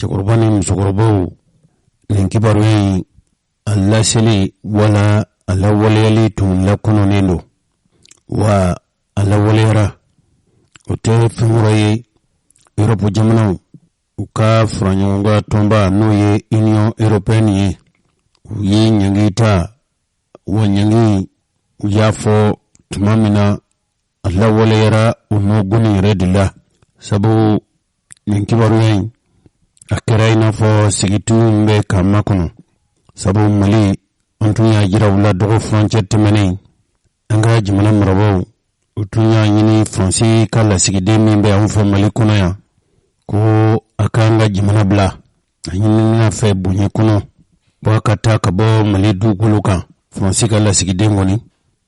cɛkɔrɔba ni musokɔrɔbaw nin kibaru in a laseli wala a lawaleyali tun lakɔnɔnen don wa a lawaleyara o tɛ fɛn wɛrɛ ye Europe jamanaw u ka faraɲɔgɔnkan tɔnba n'o ye Union Européenne ye u ye ɲangi ta wa ɲangi u y'a fɔ tuma min na a lawaleyara o nɔgɔnni yɛrɛ de la sabu nin kibaru in a kɛra i n'a fɔ sigitigiw bɛ ka makɔnɔ sabu Mali an tun y'a jira u la dɔgɔ furancɛ tɛmɛnen an ka jamana marabaaw u tun y'a ɲini Faransi ka lasigiden min bɛ anw fɛ Mali kɔnɔ yan ko a k'an ka jamana bila a ɲinina fɛ bonɲɛ kɔnɔ wa ka taa ka bɔ Mali dugukolo kan Faransi ka lasigiden kɔni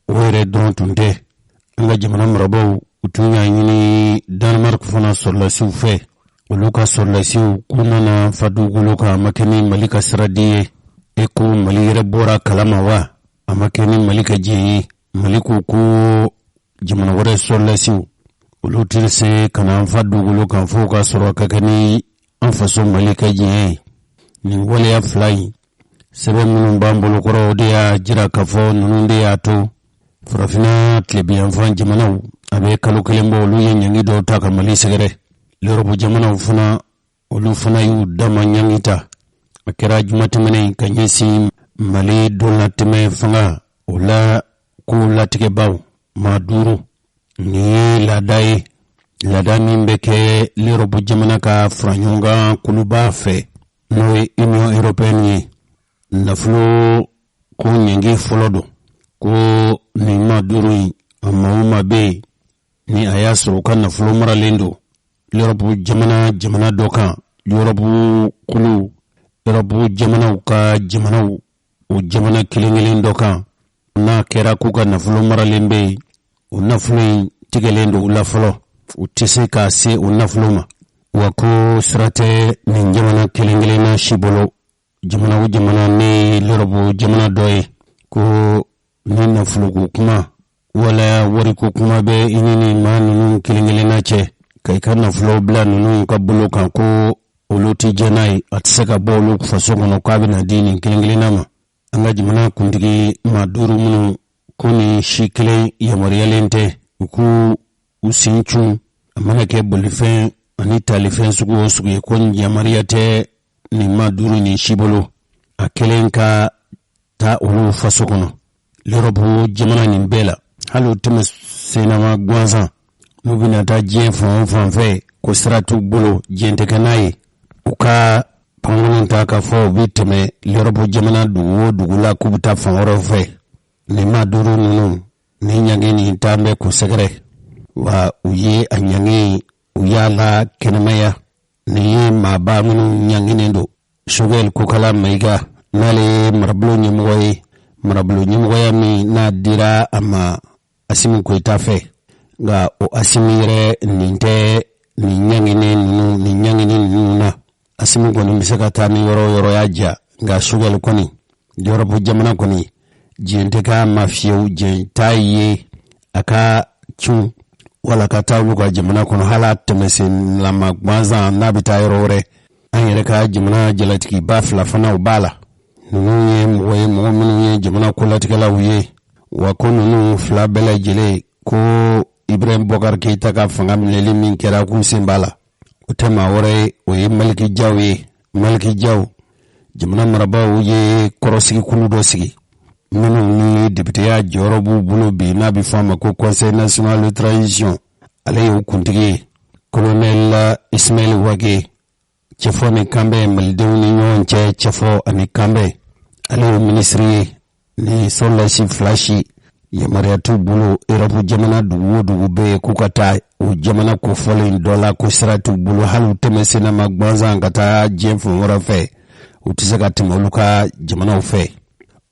o yɛrɛ dɔrɔn tun tɛ an ka jamana marabaaw u tun y'a ɲini Danemark fana sɔrɔlasiw fɛ olu ka sɔrɔlasiw k'u nana fa dugukolo kan a ma kɛ ni Mali ka sira di ye e ko Mali yɛrɛ bɔra kalama wa a ma kɛ ni Mali ka diɲɛ ye Mali ko ko jamana wɛrɛ sɔrɔlasiw olu tɛ se ka na an fa dugukolo kan fo ka sɔrɔ ka kɛ ni an faso Mali ka diɲɛ ye nin waleya fila in sɛbɛn minnu b'an bolo kɔrɔ o de y'a jira k'a fɔ ninnu de y'a to farafinna tilebiyanfan jamanaw a bɛ kalo kelen bɔ olu ye ɲangi dɔw ta ka Mali sɛgɛrɛ L'Europe jamanaw fana olu fana y'u dama ɲangi ta a kɛra juma tɛmɛnen ka ɲɛsin Mali don na tɛmɛ fanga o la ko latigɛbaw maa 5 ni ye laada ye laada min bɛ kɛ l'Europe jamana ka faraɲɔgɔnkan kuluba fɛ n'o ye Union Européenne ye nafolo ko ɲangi fɔlɔ don ko nin maa 5 in a maa o maa bɛ yen ni a y'a sɔrɔ u ka nafolo maralen don l'Europe jamana dɔ kan Europe kulu Europe jamanaw ka jamanaw o jamana kelen dɔ kan n'a kɛra k'u ka nafolo maralen bɛ yen o nafolo in tigɛlen don u la fɔlɔ u tɛ se ka se o nafolo ma wa ko sira tɛ nin jamana kelen na si bolo jamana o jamana ni l'Europe jamana dɔ ye ko ni nafolo ko kuma wala wari ko kuma bɛ i ni maa ninnu kelen na cɛ ka i ka nafolo bila ninnu ka bolo kan ko olu tɛ jɛ n'a ye a tɛ se ka bɔ olu faso kɔnɔ k'a bɛna di nin kelen-kelenna ma an ka jamana kuntigi maa 5 minnu ko ni si kelen yamaruyalen tɛ u k'u sen cun a mana kɛ bolifɛn ani talifɛn sugu o sugu ye ko yamaruya tɛ nin maa 5 ni si bolo a kelen ka taa olu faso kɔnɔ l'Europe jamana nin bɛɛ la hali o tɛmɛ senama gansan n'u bɛna taa diɲɛ fan o fan fɛ ko sira t'u bolo diɲɛ tɛ kɛ n'a ye u ka pankolon ta k'a fɔ u bɛ tɛmɛ l'Europe jamana dugu o dugu la k'u bɛ taa fan wɛrɛw fɛ nin maa 5 ninnu ni ɲangi nin taa bɛ k'u sɛgɛrɛ wa u ye a ɲangi u y'a la kɛnɛmaya nin ye maaba minnu ɲanginen don Choguel Kokala Mayiga n'ale ye marabolo ɲɛmɔgɔ ye marabolo ɲɛmɔgɔya min n'a dira a ma Asimi Goyita fɛ nka o Asimi yɛrɛ nin tɛ nin ɲangini ninnu na Asimi kɔni bɛ se ka taa ni yɔrɔ y'a ja nka Choguel kɔni Europe jamana kɔni diɲɛ tɛ k'a ma fiyewu diɲɛ t'a ye a ka cun wala ka taa olu ka jamana kɔnɔ hala tɛmɛsen lama gansan n'a bɛ taa yɔrɔ wɛrɛ an yɛrɛ ka jamana jalatigiba 2 fana u b'a la ninnu ye mɔgɔ minnu ye jamana kolatigɛlaw ye wa ko ninnu 2 bɛɛ lajɛlen ko Ibrahim Boubacar Keïta ka fanga minɛli min kɛra k'u sen b'a la o tɛ maa wɛrɛ ye o ye Maliki Diaw ye Maliki Diaw jamana marabaaw ye kɔrɔsigi kulu dɔ sigi minnu ni députéya jɔyɔrɔ b'u bolo bi n'a bɛ fɔ a ma ko Conseil national de transition ale y'o kuntigi ye Colonel Ismaël Wage cɛfɔ ni kanbɛ malidenw ni ɲɔgɔn cɛ cɛfɔ ani kanbɛ ale y'o ministre ye ni sɔrɔlasi 2 si yamaruya t'u bolo Europe jamana dugu o dugu bɛ yen k'u ka taa o jamana kofɔlen dɔ la ko sira t'u bolo hali u tɛmɛ senama gansan ka taa diɲɛ fan wɛrɛ fɛ u tɛ se ka tɛmɛ olu ka jamanaw fɛ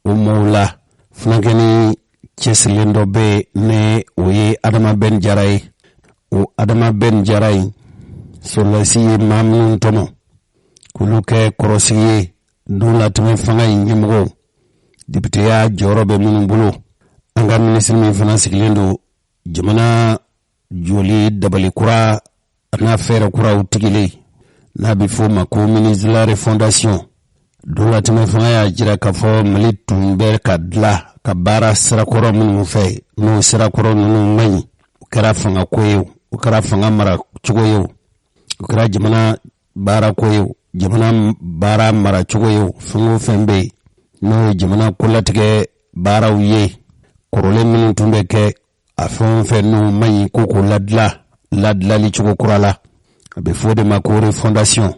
o mɔɔw la funankɛni cɛsirilen dɔ bɛ ni o ye Adama Ben Jara ye o Adama Ben Jara in sɔrɔlasi ye maa minnu tɔmɔ k'olu kɛ kɔrɔsigi ye don latɛmɛ fanga in ɲɛmɔgɔw députéya jɔyɔrɔ bɛ minnu bolo an ka ministre min fana sigilen don jamana joli dabali kura n'a fɛɛrɛ kuraw tigilen n'a bɛ fɔ ma ko ministre de la refondation don la tɛmɛ fanga y'a jira k'a fɔ Mali tun bɛ ka dilan ka baara sirakɔrɔ minnu fɛ n'o sirakɔrɔ ninnu man ɲi o kɛra fanga ko ye o kɛra fanga mara cogo ye o kɛra jamana baara ko ye jamana baara mara cogo ye fɛn o fɛn bɛ yen n'o ye jamana kolatigɛ baaraw ye kɔrɔlen minnu tun bɛ kɛ a fɛn o fɛn n'o man ɲi ko k'o ladilali cogo kura la a bɛ fɔ de ma ko refondation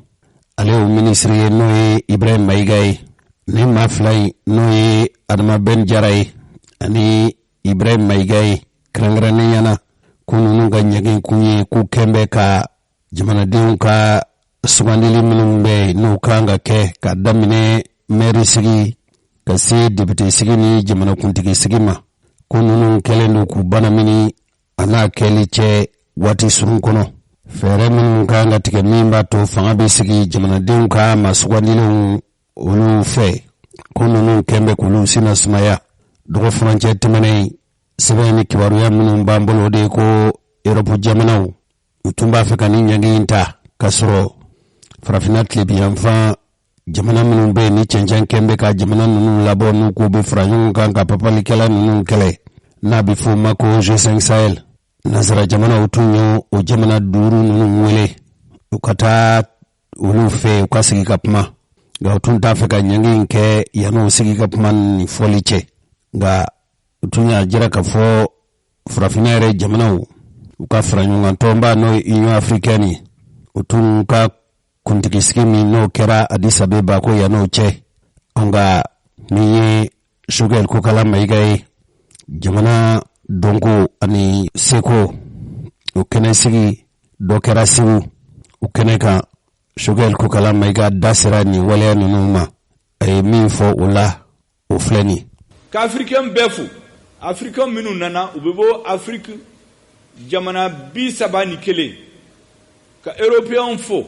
ale o ministre ye n'o ye Ibrahim Maïga ye ni maa fila in n'o ye Adama Ben Jara ye ani Ibrahim Maïga ye kɛrɛnkɛrɛnnen ɲɛna ko ninnu ka ɲɛgɛn kun ye k'u kɛn bɛ ka jamanadenw ka sugandili minnu bɛ n'u kan ka kɛ ka daminɛ maire sigi ka se député sigi ni jamanakuntigi sigi ma ko ninnu kɛlen don k'u banamini a n'a kɛli cɛ waati surun kɔnɔ fɛɛrɛ minnu kan ka tigɛ min b'a to fanga bɛ sigi jamanadenw ka masugandilenw olu fɛ ko ninnu kɛn bɛ k'olu sina sumaya dɔgɔ furancɛ tɛmɛnen sɛbɛn ni kibaruya minnu b'an bolo o de ye ko Europe jamanaw u tun b'a fɛ ka ni ɲɛgɛn ta k'a sɔrɔ farafinna tilebiyanfan jamana minnu bɛ ni cɛncɛn kɛn bɛ ka jamana ninnu labɔ n'u k'u bɛ fara ɲɔgɔn kan ka papalikɛla ninnu kɛlɛ n'a bɛ fɔ o ma ko G5 Sahel Nazara jamana tun ye o jamana duuru ninnu wele u ka taa olu fɛ u ka sigi ka kuma nka u tun t'a fɛ ka ɲɛgɛn kɛ yan'o sigi ka kuma ni fɔli cɛ nka u tun y'a jira k'a fɔ farafinna yɛrɛ jamanaw u ka fara ɲɔgɔn tɔnba n'o ye Union africaine u tun ka kuntigi sigi min n'o kɛra Addis Abeba ko yan'o cɛ nka min ye Choguel Kokala Maïga ye jamana donko ani seko o kɛnɛ sigi dɔ kɛra Segu o kɛnɛ kan Choguel Kokala Maïga da sera nin waleya ninnu ma a ye min fɔ o la o filɛ nin ka africain bɛɛ fo africain minnu nana u bɛ bɔ Afrique jamana 31 ka européen fo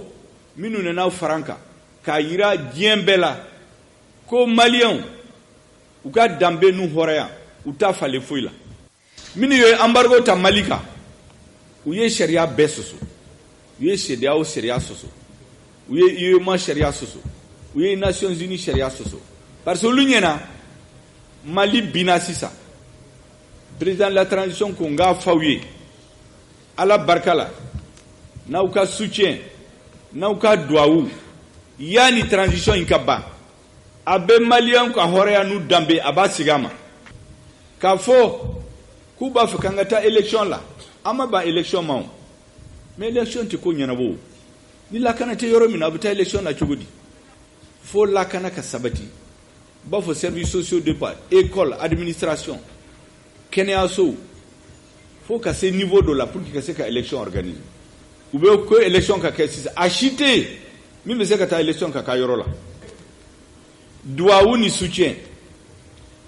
minnu nana faranka k'a yira diɲɛ bɛɛ la ko maliyɛnw u ka danbe n'u hɔrɔnya u t'a falen foyi la minnu ye embargo ta Mali kan u ye sariya bɛɛ sɔsɔ u ye CEDEAO sariya sɔsɔ u ye UEMOA sariya sɔsɔ u ye Nations Unies sariya sɔsɔ parce que olu ɲɛna Mali bina sisan président de la transition ko n k'a f'aw ye Ala barika la n'aw ka soutien n'aw ka duwawu yani transition in ka ban a bɛ maliyɛnw ka hɔrɔnya n'u danbe a b'a segin a ma k'a fɔ k'u b'a fɛ k'an ka taa élection la an ma ban élection ma o mais élection tɛ ko ɲɛnabɔ o ni lakana tɛ yɔrɔ min na a bɛ taa élection na cogo di fo lakana ka sabati u b'a fɔ services sociaux de part école administration kɛnɛyasow fo ka se niveau dɔ la pour que ka se ka élection organiser u bɛ ko élection ka kɛ sisan a si tɛ yen min bɛ se ka taa élection ka k'a yɔrɔ la duwawu ni soutien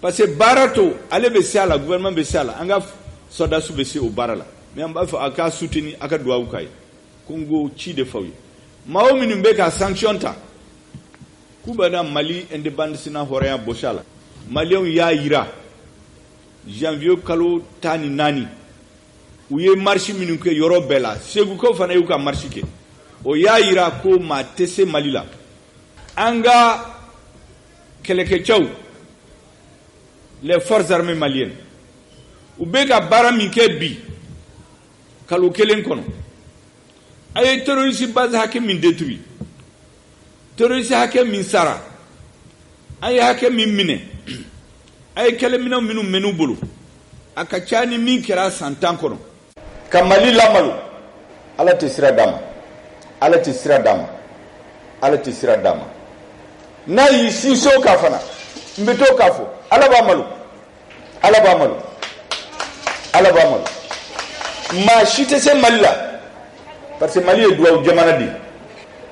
parce que baara to ale bɛ se a la gouvernement bɛ se a la an ka soldats bɛ se o baara la mais an b'a fɔ a ka soutenir a ka duwawu k'a ye ko n ko ci de f'aw ye maa o minnu bɛ ka sanction ta k'u bɛ na Mali indépendance na hɔrɔnya bɔsi a la maliyɛnw y'a yira janvier kalo 14 u ye marche minnu kɛ yɔrɔ bɛɛ la segukaw fana y'u ka marche kɛ o y'a yira ko maa tɛ se Mali la an ka kɛlɛkɛcɛw les forces armées maliennes u bɛ ka baara min kɛ bi kalo kelen kɔnɔ a ye terroriste base hakɛ min détruit terroriste hakɛ min sara a ye hakɛ min minɛ a ye kɛlɛminɛw minnu mɛn'u bolo a ka ca ni min kɛra san 10 kɔnɔ ka Mali lamalo Ala tɛ sira d'a ma Ala tɛ sira d'a ma Ala tɛ sira d'a ma n'a y'i sinsin o kan fana n bɛ t'o k'a fɔ Ala b'a malo Ala b'a malo Ala b'a malo maa si tɛ se Mali la parce que Mali ye duwawu jamana de ye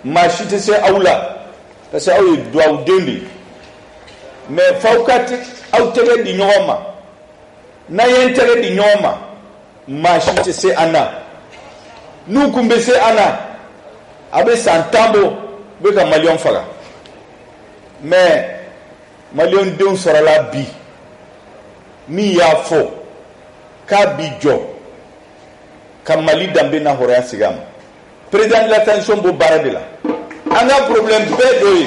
maa si tɛ se aw la parce que aw ye duwawudenw de ye mais f'aw ka aw tɛgɛ di ɲɔgɔn ma n'a ye n tɛgɛ di ɲɔgɔn ma maa si tɛ se an na n'u kun bɛ se an na a bɛ san 10 bɔ u bɛ ka maliyɛnw faga mais maliyɛn denw sɔrɔla bi min y'a fɔ k'a bi jɔ ka Mali danbe n'a hɔrɔnya segin a ma président de la transition b'o baara de la an ka problème bɛɛ dɔ ye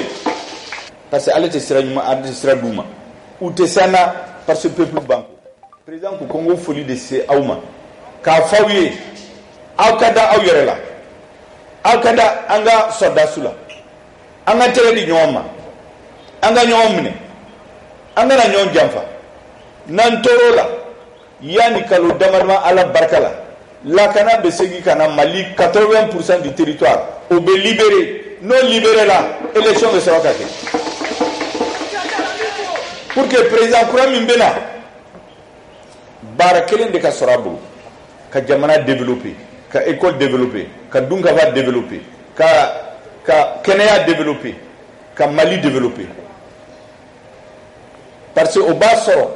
parce que ale tɛ sira ɲuman ale tɛ sira d'u ma u tɛ sanna parce que peuple banko président ko ko n ko foli de se aw ma k'a fɔ aw ye aw ka da aw yɛrɛ la aw ka da an ka sɔrɔdasiw la an ka tɛgɛ di ɲɔgɔn ma an ka ɲɔgɔn minɛ an kana ɲɔgɔn janfa n'an tor'o la yanni kalo damadama ala barika la lakana bɛ segin ka na Mali 80% du territoire o bɛ libéré n'o libéré la élection bɛ sɔrɔ ka kɛ pour que président kura min bɛ na baara kelen de ka sɔrɔ a bolo ka jamana développer ka école développer ka dunkafa développer ka kɛnɛya développer ka Mali développer parce que o b'a sɔrɔ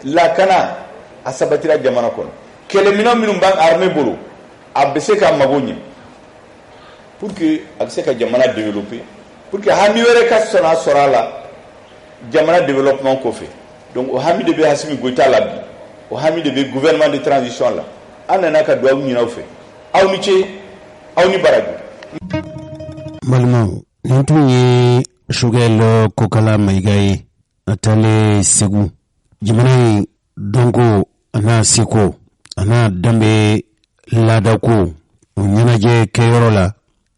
lakana a sabatira jamana kɔnɔ kɛlɛminɛn minnu b'an armée bolo a bɛ se ka mago ɲɛ pour que a bɛ se ka jamana développer pour que hami wɛrɛ ka sɔn a sɔrɔ a la jamana développement kɔfɛ donc o hami de bɛ Assimi Goïta la bi o hami de bɛ gouvernement de transition la an nana ka dugawu ɲini aw fɛ aw ni ce aw ni baraji. Balimaw nin tun ye Sogɛl Kokala Mayiga ye a taalen Segu jamana in dɔnko a n'a seko a n'a danbe laadako o ɲɛnajɛ kɛyɔrɔ la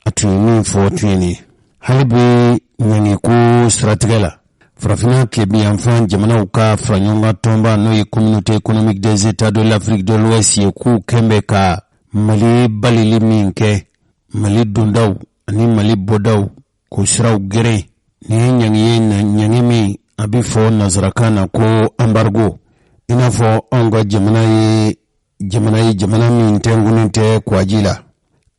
a tun ye min fɔ tun ye nin hali bi ɲangiko siratigɛ la farafina tile-bi-yanfan jamanaw ka fara ɲɔgɔn kan tɔnba n'o ye communauté économique des états de l'Afrique de l'Ouest ye k'u kɛnbɛ ka Mali balili min kɛ Mali dondaw ani Mali bɔdaw k'o siraw gɛrɛ ni ye ɲangi min a bɛ fɔ nazarakan na ko embargo i n'a fɔ anw ka jamana min tɛnkunnen tɛ kwaji la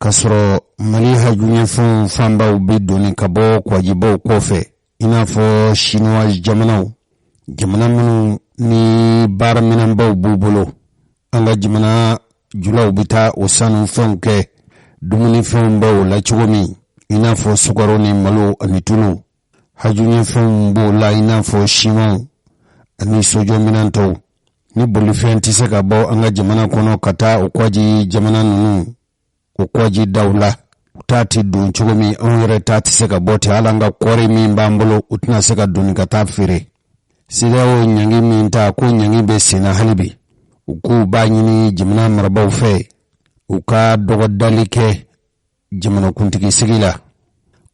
k'a sɔrɔ Mali hajuɲɛfɛnw fanbaw bɛ doni ka bɔ kwajibaw kɔfɛ i n'a fɔ chinois jamana minnu ni baaraminɛnbaw b'u bolo an ka jamana julaw bɛ taa o sanu fɛnw kɛ dumunifɛnw bɛ o la cogo min i n'a fɔ sukaro ni malo ani tulu hajuɲɛfɛnw b'o la i n'a fɔ simanw ani sojɔminɛn tɔw ni bolifɛn tɛ se ka bɔ an ka jamana kɔnɔ ka taa o kwaji jamana ninnu o kwaji daw la u t'a tɛ don cogo min anw yɛrɛ t'a tɛ se ka bɔ ten hali an ka kɔɔri min b'an bolo u tɛna se ka doni ka taa feere CEDEAO ɲangi min ta ko ɲangi bɛ sen na hali bi u k'u b'a ɲini jamana marabaaw fɛ u ka dɔgɔdali kɛ jamanakuntigi sigi la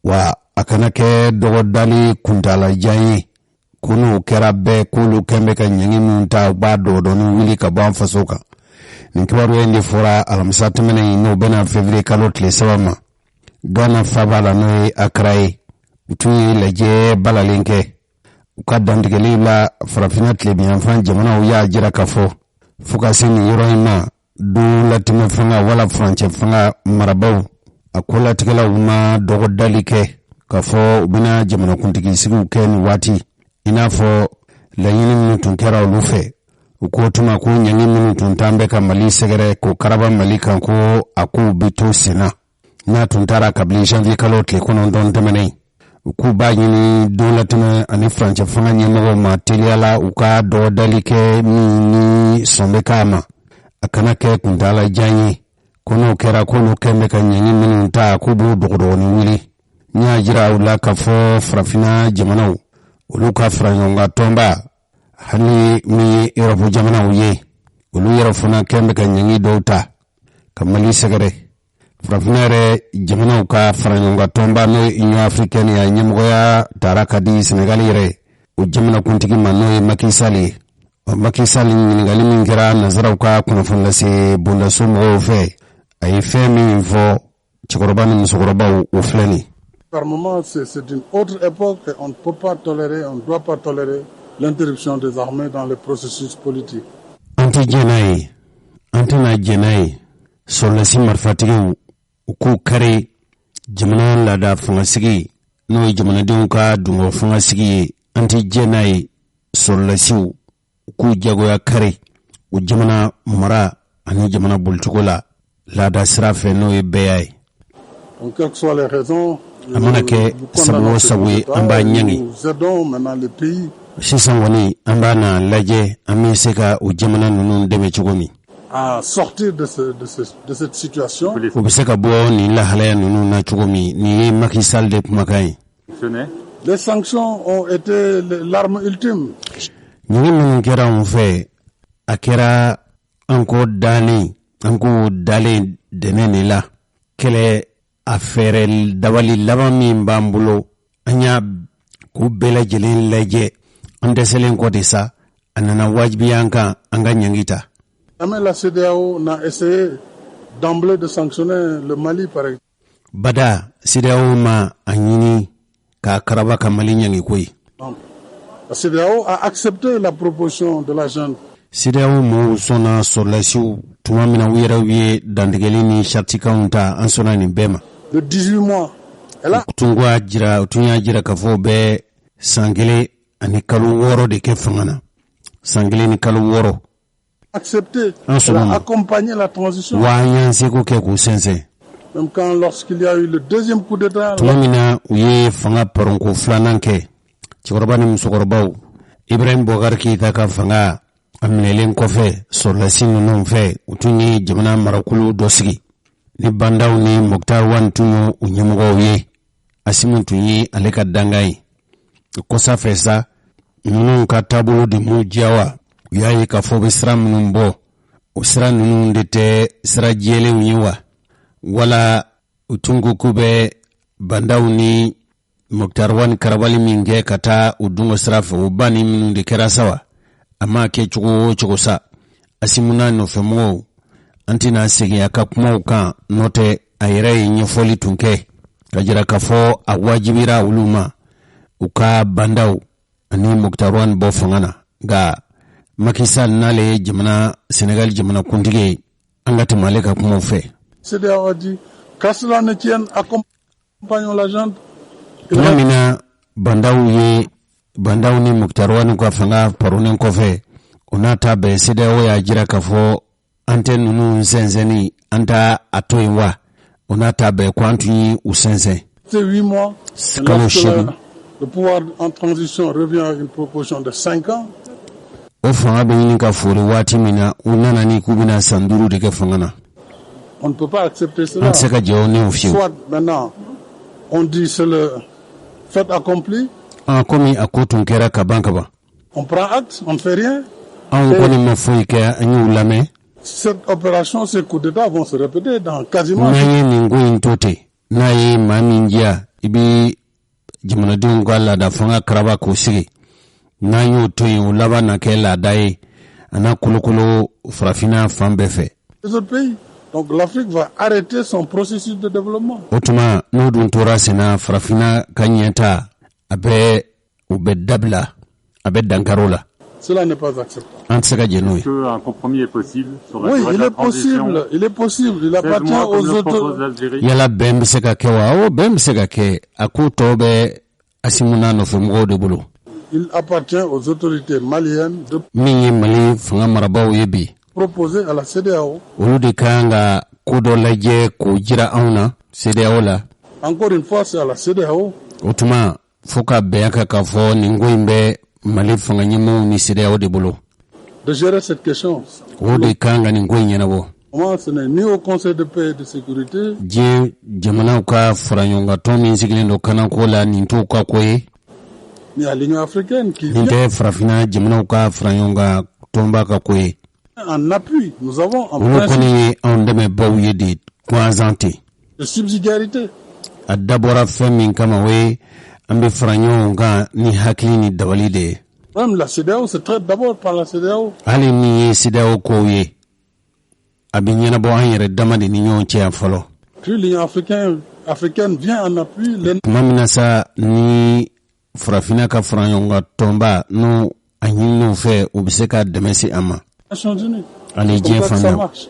wa a kana kɛ dɔgɔdali kuntalajan ye ko n'o kɛra bɛɛ k'olu kɛn bɛ ka ɲangi min ta u b'a dɔgɔdɔni wuli ka bɔ an faso kan nin kibaruya in de fɔra alamisa tɛmɛnen in n'o bɛna février kalo tile 3 ma Ghana faba la n'o ye Accra ye u tun ye lajɛ balalen kɛ u ka dantigɛli la farafina tile-bi-yanfan jamanaw y'a jira ka fɔ fo ka se nin yɔrɔ in ma don latɛmɛ fanga wala furancɛ fanga marabaw a ko latigɛlaw ma dɔgɔdali kɛ ka fɔ u bɛna jamanakuntigi sigiw kɛ nin waati i n'a fɔ laɲini minnu tun kɛra olu fɛ u ko tuma ko ɲangi minnu tun t'an bɛ ka Mali sɛgɛrɛ ko karaba Mali kan ko a kow bɛ to sen na n'a tun taara kabini janvier kalo tile 9 tɛmɛnen u k'u b'a ɲini don latɛmɛ ani furancɛ fanga ɲɛmɔgɔw ma teliyala u ka dɔgɔdali kɛ min ni sɔn bɛ k'a ma a kana kɛ kuntalajan ye ko n'o kɛra k'olu kɛn bɛ ka ɲangi minnu ta k'u b'u dɔgɔdɔgɔni wuli n y'a jira u la ka fɔ farafina jamanaw olu ka fara ɲɔgɔn kan tɔnba hali min ye Europe jamanaw ye olu yɛrɛ fana kɛn bɛ ka ɲangi dɔw ta ka Mali sɛgɛrɛ farafina yɛrɛ jamanaw ka fara ɲɔgɔn kan tɔnba n'o ye Union africaine ya ɲɛmɔgɔya taara ka di Senegal yɛrɛ o jamanakuntigi ma n'o ye Macky Sall ye Macky Sall ɲininkali min kɛra nazaraw ka kunnafoni lase bondaso mɔgɔw fɛ a ye fɛn min fɔ cɛkɔrɔba ni musokɔrɔbaw o filɛ nin. Par moment, c'est une autre époque et on ne peut pas tolérer, on ne doit pas tolérer l'interruption des armées dans le processus politique. Anti Jenaye, Antena Jenaye, Solasi Marfatigu, Uku Kare, Jamana Lada Fungasigi, no Jamanadenw ka dungo fungasigi, Anti Jenaye, Solasi, Uku Jagoya Kare, u jamana mara ani jamana bolcogo la, Lada sira fɛ n'o ye bɛɛ ye. Donc, quelles que soient les raisons, a mana kɛ sabu o sabu ye an b'a ɲangi sisan kɔni an b'a na lajɛ an bɛ se ka o jamana ninnu dɛmɛ cogo min. à sortir de cette situation. O bɛ se ka bɔ nin lahalaya ninnu na cogo min nin ye Macky Sall de kumakan ye. Les sanctions ont été l'arme ultime. Ɲɛgɛn minnu kɛra anw fɛ a kɛra an ko dalen dɛmɛ de la kɛlɛ a fɛɛrɛ dabali laban min b'an bolo an y'a k'u bɛɛ lajɛlen lajɛ an dɛsɛlen kɔ de sa a nana wajibiya an kan an ka ɲangi ta. Jamais la CEDEAO n'a essayé d'emblée de sanctionner le Mali par exemple. Bada CEDEAO ma a ɲini k'a karaba ka Mali ɲangi koyi. La CEDEAO a accepté la proposition de la junte. CEDEAO mɔɔw sɔnna sɔrɔlasiw tuma min na u yɛrɛw ye dantigɛli ni saritikanw ta an sɔnna nin bɛɛ ma. De 18 mois. tun y'a jira k'a fɔ bɛɛ san 1 ani kalo 6 de kɛ fanga na. San 1 ni kalo 6. Accepté. Elle a accompagné la transition. Wa an y'an seko kɛ k'u sɛnsɛn. Même quand lorsqu'il y a eu le deuxième coup d'état. Tuma min na u ye fanga pɔrɔnko 2nan kɛ cɛkɔrɔba ni musokɔrɔbaw Ibrahim Boubacar Keïta ka fanga a minɛlen kɔfɛ sɔrɔlasi ninnu fɛ u tun ye jamana marakulu dɔ sigi ni bandaw ni Mokhtar Wan tun ye u ɲɛmɔgɔw ye Asimu tun ye ale ka danga ye kɔsa fɛ sa ninnu ka taabolo de m'u diya wa u y'a ye k'a fɔ bɛ sira minnu bɔ o sira ninnu de tɛ sira jɛlenw ye wa wala u tun ko k'u bɛ bandaw ni Mokhtar Wan karabali min kɛ ka taa u dungo sira fɛ o ba ni minnu de kɛra sa wa a ma kɛ cogo o cogo sa Asimu n'a nɔfɛmɔgɔw an tɛna segin a ka kumaw kan n'o tɛ a yɛrɛ ye ɲɛfɔli tun kɛ ka jira k'a fɔ a wajibira olu ma u ka bandaw ani Mokhtar Wan bɔ fanga na nka Macky Sall n'ale ye Sénégal jamana kuntigi ye an ka tɛmɛ ale ka kumaw fɛ. CEDEAO a dit qu'à cela ne tienne, accompagnons la junte. Tuma min na bandaw ni Mokhtar Wan ka fanga pɔrɔnen kɔfɛ o n'a ta bɛɛ CEDEAO y'a jira k'a fɔ an tɛ ninnu sɛnsɛnni an t'a a to yen wa o n'a ta bɛɛ ko an tun ye u sɛnsɛn. C'est 8 mois. Kalo 8. Le pouvoir en transition revient à une proposition de 5 ans. O fanga bɛ ɲini ka fori waati min na u nana ni k'u bɛna san 5 de kɛ fanga na. On ne peut pas accepter cela. An tɛ se ka jɛ o ni o fiyewu. Soit maintenant on dit c'est le fait accompli. Komi a ko tun kɛra ka ban ka ban. On prend acte, on ne fait rien. An kɔni ma foyi kɛ an y'u lamɛn. Cette opération, ces coups d'État vont se répéter dans quasiment. N'a ye nin ko in to ten n'a ye maa min diya i bɛ jamanadenw ka laada fanga karaba k'o sigi n'a y'o to yen o laban na kɛ laada ye a n'a kolokolo farafinna fan bɛɛ fɛ. Les autres pays. Donc l'Afrique va arrêter son processus de développement. O tuma n'o dun tora senna farafinna ka ɲɛta a bɛ u bɛ dabila a bɛ dankaro la. Cela n'est pas acceptable. Est-ce qu'un compromis est possible sur la Oui, il est possible. Il est possible. Il appartient aux autres. Yala bɛn bɛ se ka kɛ wa? Bɛn bɛ se ka kɛ. A ko tɔ bɛ Asimu n'a nɔfɛmɔgɔw de bolo. Il appartient aux autorités maliennes de min ye Mali fanga marabaw ye bi. Proposer à la CEDEAO. Olu de kan ka ko dɔ lajɛ k'o jira anw na CEDEAO la. Encore une fois, c'est à la CEDEAO. O tuma fo ka bɛn ka k'a fɔ nin ko in bɛ Mali fanga ɲɛmɔgɔw ni CEDEAO de bolo. De gérer cette question. O de kan ka nin ko in ɲɛnabɔ. Moi, ce n'est ni au Conseil de paix et de sécurité. Diɲɛ jamanaw ka fara ɲɔgɔn kan tɔn min sigilen don kanako la nin t'o ka ko ye. Ni à l'Union africaine qui. Nin tɛ farafinna jamanaw ka fara ɲɔgɔn kan tɔnba ka ko ye. En appui, nous avons en principe. Olu kɔni ye anw dɛmɛbaw ye de gansan ten. De subsidiarité. A dabɔra fɛn min kama o ye an bɛ fara ɲɔgɔn kan ni hakili ni dabali de ye. Même la CEDEAO se traite d'abord par la CEDEAO. Hali min ye CEDEAO kow ye a bɛ ɲɛnabɔ an yɛrɛ dama de ni ɲɔgɔn cɛ yan fɔlɔ. Puis l'Union africaine vient en appui. Tuma min na sa ni farafinna ka fara ɲɔgɔn kan tɔnba n'o a ɲininiw fɛ u bɛ se ka dɛmɛ se an ma. Hali diɲɛ fan bɛɛ.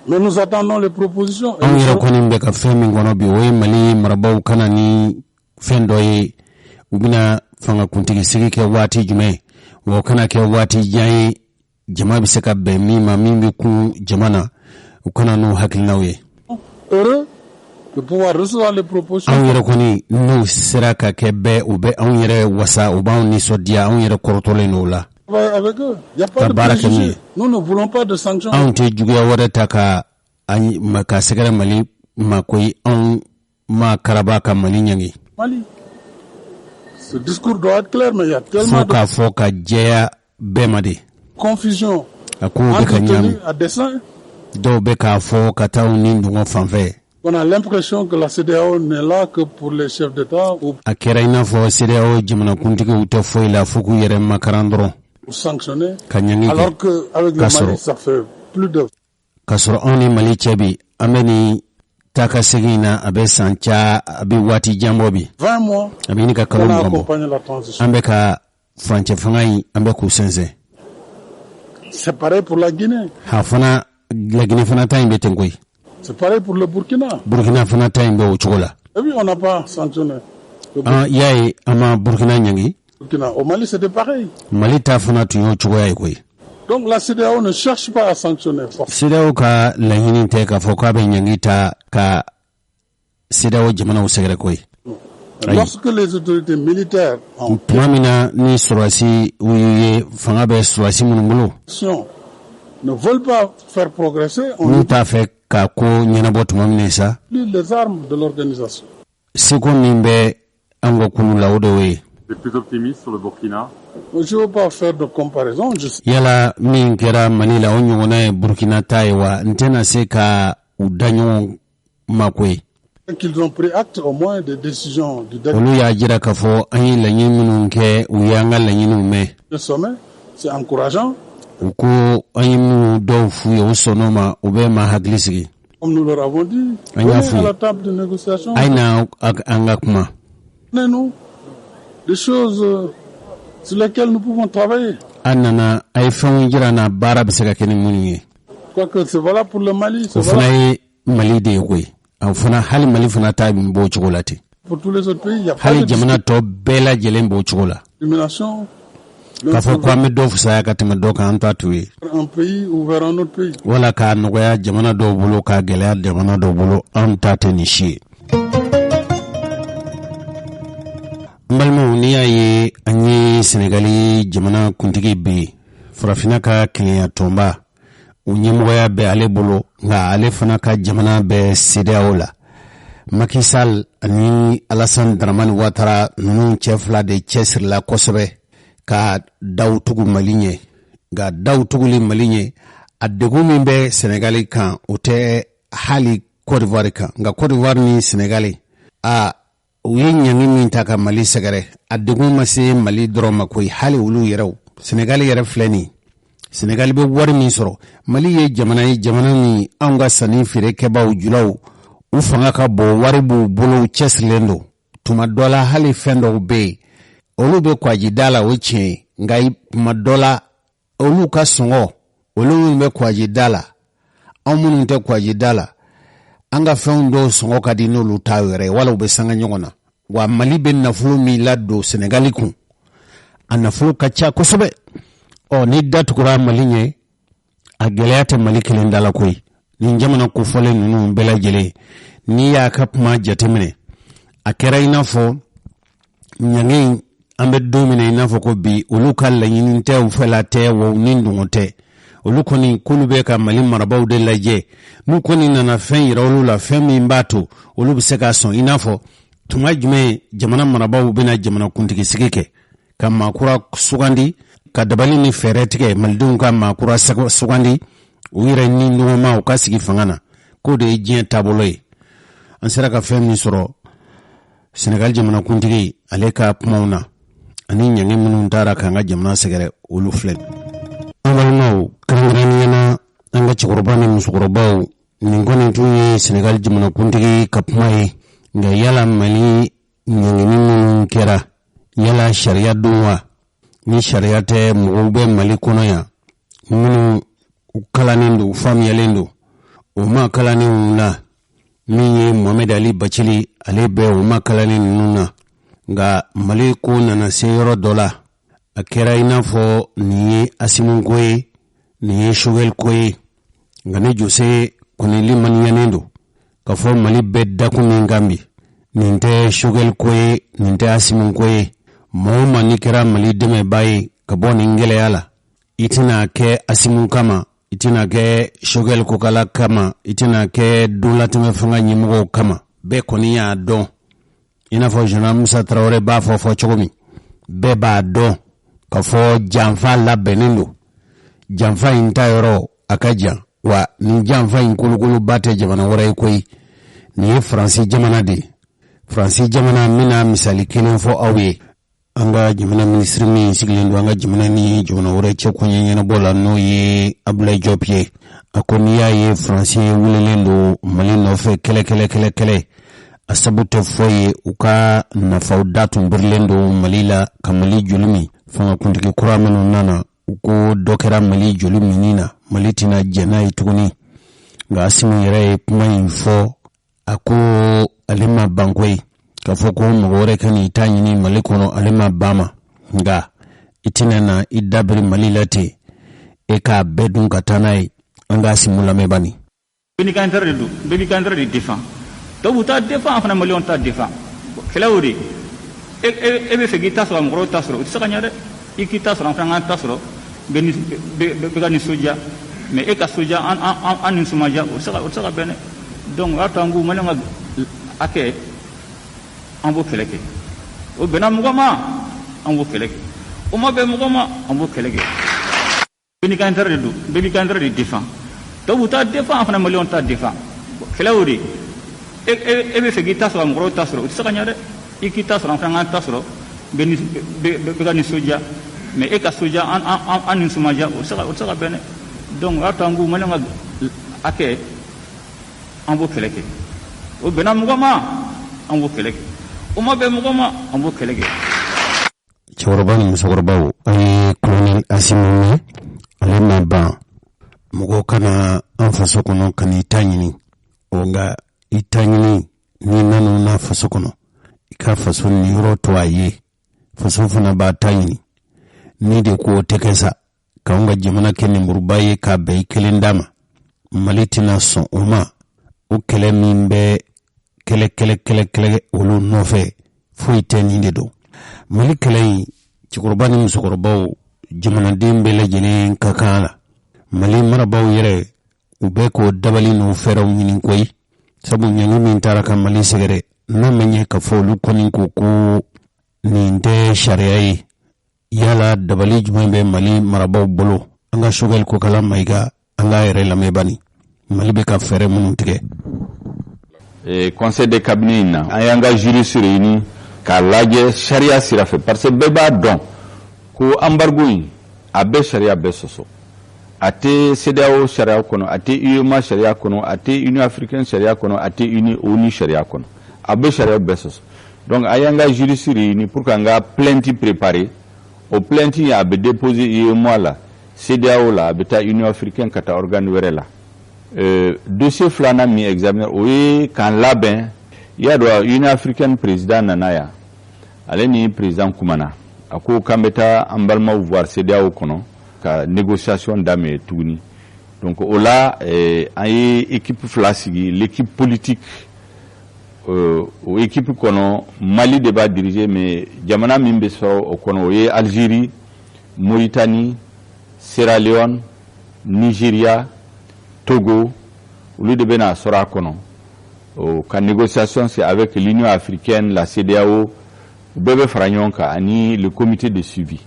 Mais nous attendons les propositions. Anw yɛrɛ kɔni bɛ ka fɛn min kɔnɔ bi o ye Mali marabaw kana ni fɛn dɔ ye u bɛna fanga kuntigi sigi kɛ waati jumɛn wa o kana kɛ waati jan ye jama bɛ se ka bɛn min ma min bɛ kun jama na u kana n'u hakilinaw ye. Heureux de pouvoir recevoir les propositions. Anw yɛrɛ kɔni n'u sera ka kɛ bɛɛ u bɛ anw yɛrɛ wasa u b'anw nisɔndiya anw yɛrɛ kɔrɔtɔlen n'o la. Avec eux. Il n'y a pas de préjugés. Nous ne voulons pas de sanctions. Mali. Ce discours doit être clair, mais il y a tellement de confusion entretenue à dessein. On a l'impression que la CEDEAO n'est là que pour les chefs d'État ou pour sanctionner, alors qu'avec le Mali, ça fait plus de... Taka segina abe sancha abe wati jambobi 20 mois aminika kalon gombo la transition ambeka franche fangai ambeku sense c'est pareil pour la Guinée hafana la Guinée fana taimbe tengoy c'est pareil pour le Burkina fana taimbe uchola et oui on n'a pas sanctionné yayi ama Burkina nyangi Burkina au Mali c'était pareil Mali ta fana tuyo choya koy. Donc la CEDEAO ne cherche pas à sanctionner. CEDEAO ka la hini te ka foka be nyangita ka CEDEAO jamana usegere koy. Lorsque les autorités militaires Mamina ni surasi uye fanga be surasi munumulo ne veulent pas faire progresser, on ne pas fait ka ko nyana botu mamine sa les armes de l'organisation. Siko nimbe ango kulu laudewe. Les plus optimistes sur le Burkina. Je ne veux pas faire de comparaison. Yala min kera Manila onyongona Burkina Taïwa ntena seka udanyo makwe. Qu'ils ont pris acte au moins des décisions du dernier. Le sommet, c'est encourageant. Comme nous leur avons dit, venez à la table de négociation. Donnez-nous des choses sur lesquelles nous pouvons travailler. Quoique c'est valable pour le Mali, c'est valable. Fana hali Mali fana ta bimbo chocolate. Pour tous les autres pays, il y a pas de jamana to bela jelembo chocola. Discrimination. Kafa kwa me do fusa ka teme do kan to atuwe. Un pays ouvert un autre pays. Wala ka noya jamana do bulo ka gelea jamana do bulo am tate ni shi. Mbalmo ni ayi anyi Senegali jamana kuntigi bi. Farafina ka kenya tomba. Unyemgoya be ale bolo nga ale fana ka jamana be CEDEAO la. Macky Sall ani Alassane Dramane Ouattara nunu chefla de chesir la kosobe ka dawtugu malinye ga dawtugu li malinye adegu mimbe Senegali kan ote hali Côte d'Ivoire kan nga Côte d'Ivoire ni Senegali uyenyangi mintaka Mali segere adegu mase Mali droma koy hali ulu yeraw Senegali yere fleni Senegal be wari min soro Mali ye jamana ni anga sani fire keba ujulaw u fanga ka bo wari bu bolo cheslendo tuma dola hali fendo be olu be kwaji dala weche ngai madola olu ka songo olu be kwaji dala amunun te kwaji dala anga fendo songo ka dino lu tawere wala ube sanga nyongona wa Mali be nafulu mi laddo Senegali kun anafulu kacha kosobe ni datukura malinye ageleyate Mali kilindala koy ni jamana ko fole nunu bela jele ni ya kapma jatemene akera inafo nyangi ambe domine inafo ko bi uluka la yininte ufela te wo nindungote uluko ni kulube ka Mali marabaw de laje nu koni nana fen yirawlu la fen min bato ulubi seka son inafo tumajume jamana marabaw bina jamana kuntigi sigike kama kura sugandi ka dabali ni feretike maldun ka makura sugandi uire ni noma ka sigi fangana ko de jien taboloy ansara ka fem soro Senegal jamana kuntigi aleka pmauna ani nyangi munun tara ka nga jamana segere ulu flen amalno kangrani yana anga chikurbani musukurbaw ningoni tuye Senegal jamana kuntigi kapmai nga yala Mali nyangi munun kera yala sharia duwa ni shariate mugube Mali kono ya munu ukalanindu famiyalendo uma kalani una miye Mohamed Ali Bachili alebe uma kalani nuna nga Mali ko nana seyoro dola akera inafo ni asimungoe ni shugel koe nga ne jose kunili maniyanendo kafo Mali bedda kuni ngambi ninte shugel koe ninte asimungoe Moma ni kera Mali deme bayi ka bɔ nin gɛlɛya la i tɛna kɛ asimu kama i tɛna kɛ shogɛl kokala kama i tɛna kɛ dolatimɛ fanga ɲɛmɔgɔw kama bɛɛ kɔni y'a dɔn i n'a fɔ Général Musa Traoré b'a fɔ cogo min bɛɛ b'a dɔn ka fɔ janfa labɛnnen don janfa in ta yɔrɔ a ka jan wa nin janfa in kolokoloba tɛ jamana wɛrɛ ye koyi nin ye Faransi jamana de ye Faransi jamana mina misali kelen fɔ aw ye an ka jamana ministre min sigilen don an ka jamana ni jamana wɛrɛ cɛ koɲɛ ɲɛnabɔ la n'o ye Abdoulaye Diop ye a ko n'i y'a ye Faransi wulelen don Mali nɔfɛ kɛlɛ a sabu tɛ fɔ ye u ka nafaw da tun birilen don Mali la ka Mali joli min fangakuntigi kura minnu nana u ko dɔ kɛra Mali joli minni na Mali tɛna jɛ n'a ye tuguni nka Asimu yɛrɛ ye kuma in fɔ a ko ale ma ban koyi k'a fɔ ko mɔgɔ wɛrɛ ka n'i ta ɲini Mali kɔnɔ ale ma ban ma nka i tɛna na i dabiri Mali la ten e k'a bɛɛ dun ka taa n'a ye an ka Asimu lamɛn bani. Bɛɛ b'i ka intérêt de défend dɔw t'a défend fana Maliyɛnw t'a défend kɛlɛ o de e bɛ fɛ k'i ta sɔrɔ mɔgɔw ta sɔrɔ o tɛ se ka ɲɛ dɛ i k'i ta sɔrɔ an fana k'an ta sɔrɔ bɛ ka nisɔndiya mais e ka soja an nisɔndiya o tɛ se ka bɛn dɛ donc o y'a to an ko Maliyɛnw ka hakɛ an b'o kɛlɛ kɛ o bɛnna mɔgɔ ma an b'o kɛlɛ kɛ o ma bɛn mɔgɔ ma an b'o kɛlɛ kɛ bɛɛ b'i ka intérêt de défend dɔw t'a défend fana Maliyɛnw t'a défend kɛlɛ o de e bɛ fɛ k'i ta sɔrɔ mɔgɔw ta sɔrɔ o tɛ se ka ɲɛ dɛ i k'i ta sɔrɔ an fana k'an ta sɔrɔ bɛ ka nisɔndiya mais e ka soja an nisɔndiya o tɛ se ka bɛn dɛ donc o y'a to an ko Maliyɛnw ka hakɛ an b'o kɛlɛ kɛ o bɛnna mɔgɔ ma an b'o kɛlɛ kɛ o ma bɛn mɔgɔ ma an b'o kɛlɛ kɛ. Cɛkɔrɔba ni musokɔrɔbaw an ye colonel Asimu ye ale ma ban mɔgɔw kana an faso kɔnɔ ka n'i ta ɲini nka i ta ɲini n'i nan'o na faso kɔnɔ i ka faso niyɔrɔ to a ye faso fana b'a ta ɲini ni de ko tɛ kɛ sa k'anw ka jamana kɛ nenburuba ye k'a bɛɛ i kelen d'a ma Mali tɛna sɔn o ma o kɛlɛ min bɛ kɛlɛ olu nɔfɛ foyi tɛ nin de don Mali kɛlɛ in cɛkɔrɔba ni musokɔrɔbaw jamanaden bɛɛ lajɛlen ka kan la Mali marabaaw yɛrɛ u bɛ k'o dabali n'o fɛɛrɛw ɲini koyi sabu ɲɛngi min taara ka Mali sɛgɛrɛ n'a ma ɲɛ ka fɔ olu kɔni ko nin tɛ sariya ye yala dabali jumɛn bɛ Mali marabaaw bolo an ka Shogɛl Kokala Mayiga an k'a yɛrɛ lamɛn bani Mali bɛ ka fɛɛrɛ minnu tigɛ. Conseil de cabinet in na an y'an ka juriste réuni k'a lajɛ sariya sira fɛ parce que bɛɛ b'a dɔn ko embargo in a bɛ sariya bɛɛ sɔsɔ a tɛ CEDEAO sariya kɔnɔ a tɛ UEMOA sariya kɔnɔ a tɛ Union africaine sariya kɔnɔ a tɛ ONU sariya kɔnɔ a bɛ sariya bɛɛ sɔsɔ donc an y'an ka juriste réuni pour qu'an ka plainte préparer o plainte in a bɛ déposer UEMOA la CEDEAO la a bɛ taa Union africaine ka taa organe wɛrɛ la dossier filanan min examiner o ye k'an labɛn i y'a dɔn Union africaine président nana yan ale ni président kumana a ko k'an bɛ taa an balimaw voir CEDEAO kɔnɔ ka négociation daminɛ tuguni donc o la an ye équipe fila sigi l'équipe politique o équipe kɔnɔ Mali de b'a diriger mais jamana min bɛ sɔrɔ o kɔnɔ o ye Algérie Mauritanie Sierra Leone Nigeria Togo olu de bɛna sɔrɔ a kɔnɔ ka négociation c'est avec l'Union africaine la CEDEAO u bɛɛ bɛ fara ɲɔgɔn kan ani le comité de suivi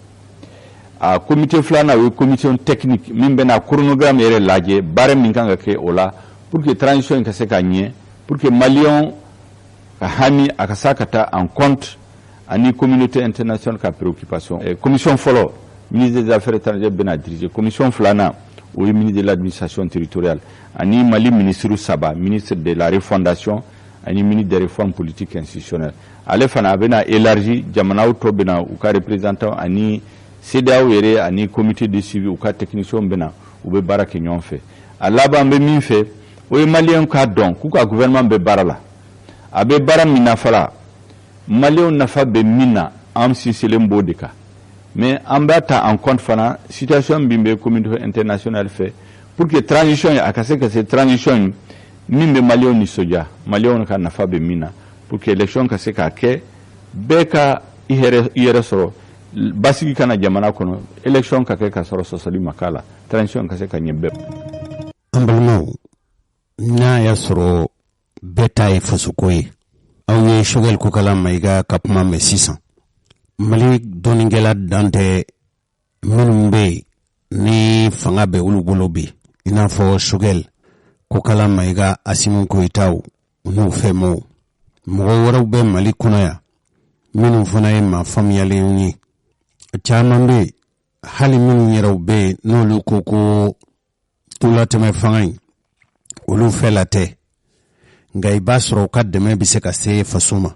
a comité filanan o ye commission technique min bɛna chronogramme yɛrɛ lajɛ baara min kan ka kɛ o la pour que transition in ka se ka ɲɛ pour que Maliyɛnw ka hami a ka se ka taa en compte ani communauté internationale ka préoccupation commission fɔlɔ ministre des affaires étrangères bɛna diriger commission filanan o ye ministre de l'administration territoriale ani Mali ministre saba ministre de la refondation ani ministre des réformes politiques institutionnelles ale fana a bɛna élargi jamanaw tɔ bɛna u ka représentant ani CEDEAO yɛrɛ ani comité de suivi u ka technicien bɛna u bɛ baara kɛ ɲɔgɔn fɛ a laban bɛ min fɛ o ye Maliyɛnw k'a dɔn k'u ka gouvernement bɛ baara la a bɛ baara min na fɔlɔ Maliyɛnw nafa bɛ min na an sinsinlen b'o de kan mais an b'a ta en compte fana situation min bɛ communauté internationale fɛ pour que transition a ka se ka se transition min bɛ Maliyɛnw nisɔndiya Maliyɛnw ka nafa bɛ min na pour que élection ka se ka kɛ bɛɛ ka i yɛrɛ sɔrɔ basigi kana jamana kono election ka ke ka soro sosali makala transition ka se ka nyebe ambalmo na ya soro beta e fasukoye aw ye shogel ko kala maiga kapma me 600 mali doningela dante munumbe ni fanga be ulugolobi ina fo shogel ko kala maiga asimun ko itaw no femo mo woro be mali kunaya minun fana ye ma famiyalen ye caman be hali minnu yɛrɛw be n'olu ko ko tulatɛmɛ fanga in olu fɛla tɛ nka i b'a sɔrɔ u ka dɛmɛ bɛ se ka se faso ma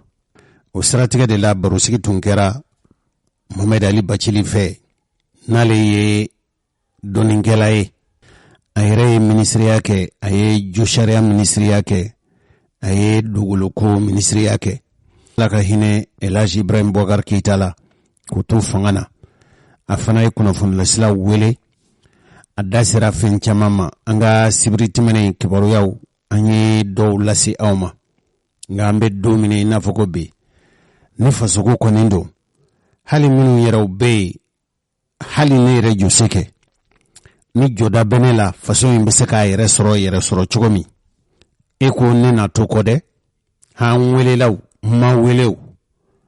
o siratigɛ de la barosigi tun kɛra Mohamed Ali Bacili fɛ n'ale ye dɔnnikɛla ye a yɛrɛ ye minisiriya kɛ a ye josariya minisiriya kɛ a ye dugukolo minisiriya kɛ ala ka hinɛ Elhaji Ibrahim Boubacar Keita la k'o to fanga na a fana ye kunnafonilasila wele a da sera fɛn caman ma an ka sibiri tɛmɛnen kibaruyaw an ye dɔw lase aw ma nka an bɛ don min i n'a fɔ ko bi ni fasoko kɔni don hali minnu yɛrɛw bɛ yen hali ne yɛrɛ jose kɛ ni jɔda bɛ ne la faso in bɛ se k'a yɛrɛ sɔrɔ cogo min e ko ne na to kɔ dɛ han welelaw ma welew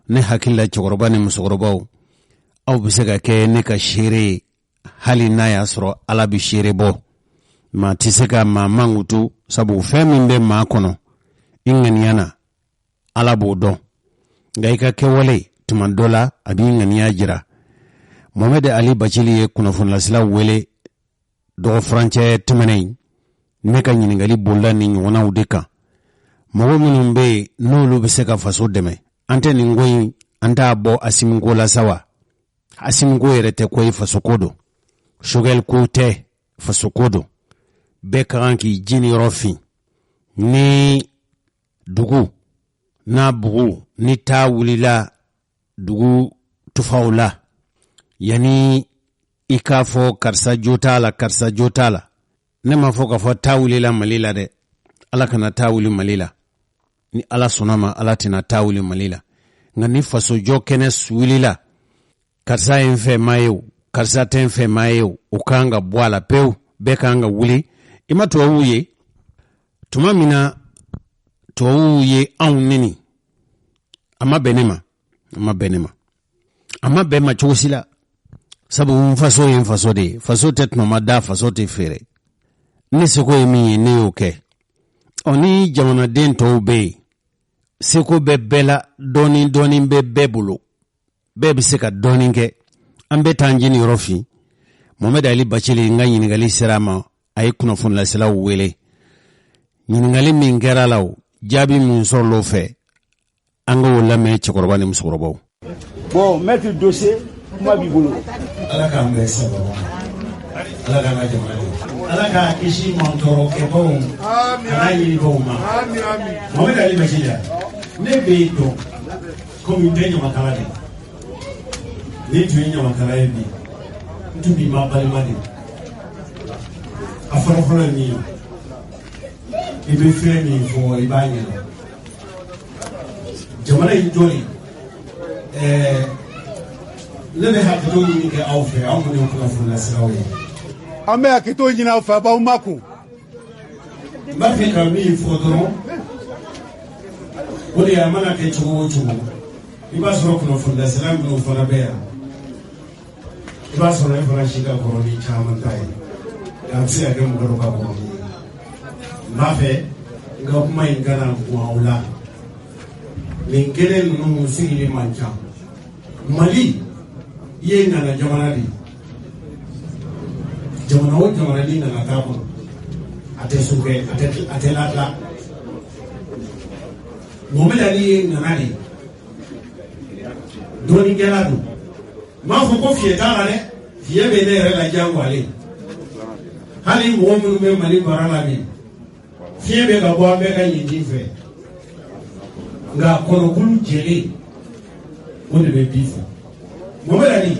ne hakili la cɛkɔrɔba ni musokɔrɔbaw aw bɛ se ka kɛ ne ka seere hali n'a y'a sɔrɔ ala bɛ seere bɔ maa tɛ se ka maa mankutu sabu fɛn min bɛ maa kɔnɔ i ŋaniya na ala b'o dɔn nka i ka kɛwale tuma dɔ la a b'i ŋaniya jira Mohamed Ali Bacili ye kunnafonilasila wele dɔgɔfurancɛ tɛmɛnen ne ka ɲininkali bolila ni ɲɔgɔnnaw de kan mɔgɔ minnu bɛ yen n'olu bɛ se ka faso dɛmɛ an tɛ nin ko in an t'a bɔ Asiminko la sa wa Asiminko yɛrɛ tɛ ko ye fasoko don Shogel ko tɛ fasoko don bɛɛ ka kan k'i jini yɔrɔ fin ni dugu n'a bugu ni taa wulila dugu tufaw la yani i k'a fɔ karisa jo t'a la karisa jo t'a la ne ma fɔ k'a fɔ taa wulila Mali la dɛ ala kana taa wuli Mali la ni ala sɔnna ma ala tɛna taa wuli Mali la nka ni faso jɔ kɛnɛ wulila karisa ye n fɛ maa ye o karisa tɛ n fɛ maa ye o o kan ka bɔ a la pewu bɛɛ kan ka wuli i ma tubabuw ye tuma min na tubabuw ye anw neni a ma bɛn ne ma a ma bɛn ne ma a ma bɛn ma cogo si la sabu n faso ye n faso de ye faso tɛ tunama da faso tɛ feere ne seko ye min ye ne y'o kɛ ni jamanaden tɔw bɛ yen seko bɛ bɛɛ la dɔɔnin dɔɔnin bɛ bɛɛ bolo bɛɛ bɛ se ka dɔɔnin kɛ an bɛ taa jini yɔrɔ fin Mohamed Ali Bacili n ka ɲininkali sera a ma a ye kunnafonilasilaw wele ɲininkali min kɛra la o jaabi min sɔrɔla o fɛ an ka o lamɛn cɛkɔrɔba ni musokɔrɔbaw. Bon maître dossier kuma b'i bolo. Ala k'an bɛɛ sababa ala k'an ka jamana de ala k'a kisi mantɔrɔ kɛbaw kana yiribaw ma Mohamed Ali Bacili ne bɛ dɔn komi n tɛ ɲamakala de ni tun ye ɲamakala ye bi n tun b'i ma balima de a fɔlɔfɔlɔ ye min ye i bɛ fɛn min fɔ i b'a ɲɛna jamana in jɔli ne bɛ hakilito ɲini kɛ aw fɛ aw minnu ye kunnafonilasiraw ye an bɛ hakilito ɲini aw fɛ a b'aw makun n b'a fɛ ka min fɔ dɔrɔn o de ye a mana kɛ cogo o cogo i b'a sɔrɔ kunnafonilasira minnu fana bɛ yan i b'a sɔrɔ e fana si ka kɔrɔ ni caman ta ye a bɛ se ka kɛ mɔgɔ dɔ ka kɔrɔ ni ye n b'a fɛ n ka kuma in kana gun aw la nin kelen ninnu sigili man ca Mali ye nana jamana de jamana o jamana ni nana taa kɔnɔ a tɛ so kɛ a tɛ latila Mohamed Ali ye nana de dɔɔninkɛla don m'a fɔ ko fiɲɛ t'a la dɛ fiɲɛ bɛ ne yɛrɛ la diyagoyalen hali mɔgɔ minnu bɛ Mali baara la bi fiɲɛ bɛ ka bɔ an bɛɛ ka ɲintin fɛ nka kɔnɔbulu jɛlen o de bɛ bi fɔ Mohamed Ali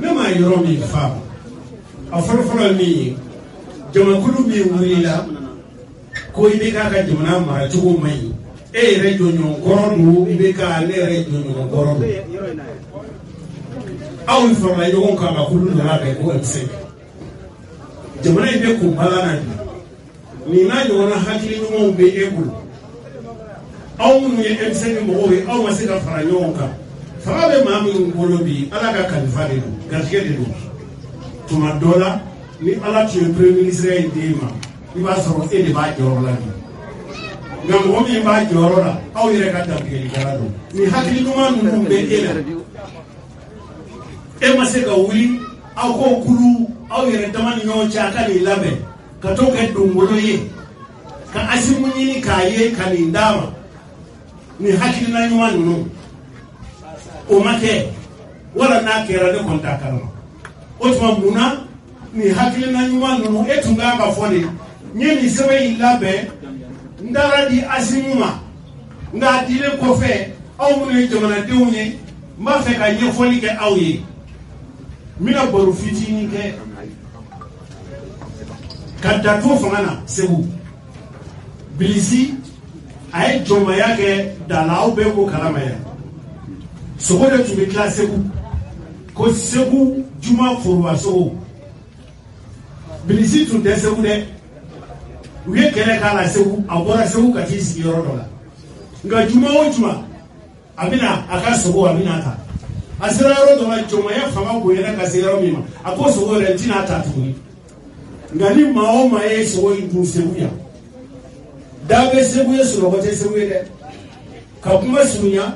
ne m'a yɔrɔ min faamu a fɔlɔfɔlɔ ye min ye jamakulu min wulila ko i bɛ k'a ka jamana mara cogo man ɲi e yɛrɛ jɔɲɔgɔn kɔrɔ don i bɛ ka ne yɛrɛ jɔɲɔgɔn kɔrɔ don aw farla ɲɔgɔn kan ka kulu nana bɛn ko M5 jamana in bɛ kun bala na bi nin n'a ɲɔgɔnna hakili ɲumanw bɛ e bolo aw minnu ye M5 mɔgɔw ye aw ma se ka fara ɲɔgɔn kan fanga bɛ maa minnu bolo bi ala ka kalifa de don garijɛgɛ de don tuma dɔ la ni ala tun ye premier ministre ye d'e ma i b'a sɔrɔ e de b'a jɔyɔrɔ la bi nka mɔgɔ min b'a jɔyɔrɔ la aw yɛrɛ ka dabigelikɛla don nin hakili ɲuman ninnu bɛ e la e ma se ka wuli aw k'o kulu aw yɛrɛ dama ni ɲɔgɔn cɛ a ka nin labɛn ka to kɛ dongolo ye ka asimu ɲini k'a ye ka nin d'a ma nin hakilina ɲuman ninnu o ma kɛ wala n'a kɛra ne kɔni t'a kalama o tuma mun na nin hakilina ɲuman ninnu e tun kan ka fɔ de n ye nin sɛbɛn in labɛn n taara di asimu ma nka a dilen kɔfɛ aw minnu ye jamanadenw ye n b'a fɛ ka ɲɛfɔli kɛ aw ye n bɛna baro fitinin kɛ ka dato fanga na Segu Bilisi a ye jɔnmaya kɛ da la aw bɛɛ ko kalama yan sogo de tun bɛ tila Segu ko Segu Juma Foroba sogo Bilisi tun tɛ Segu dɛ u ye kɛlɛ k'a la Segu a bɔra Segu ka t'i sigi yɔrɔ dɔ la nka juma o juma a bɛna a ka sogo a bɛna ta a sera yɔrɔ dɔ la jɔnmaya fanga bonyana ka se yɔrɔ min ma a ko sogo yɛrɛ n tɛna ta tuguni nka ni maa o maa ye sogo in dun Segu yan da bɛ Segu ye sunɔgɔ tɛ Segu ye dɛ ka kuma surunya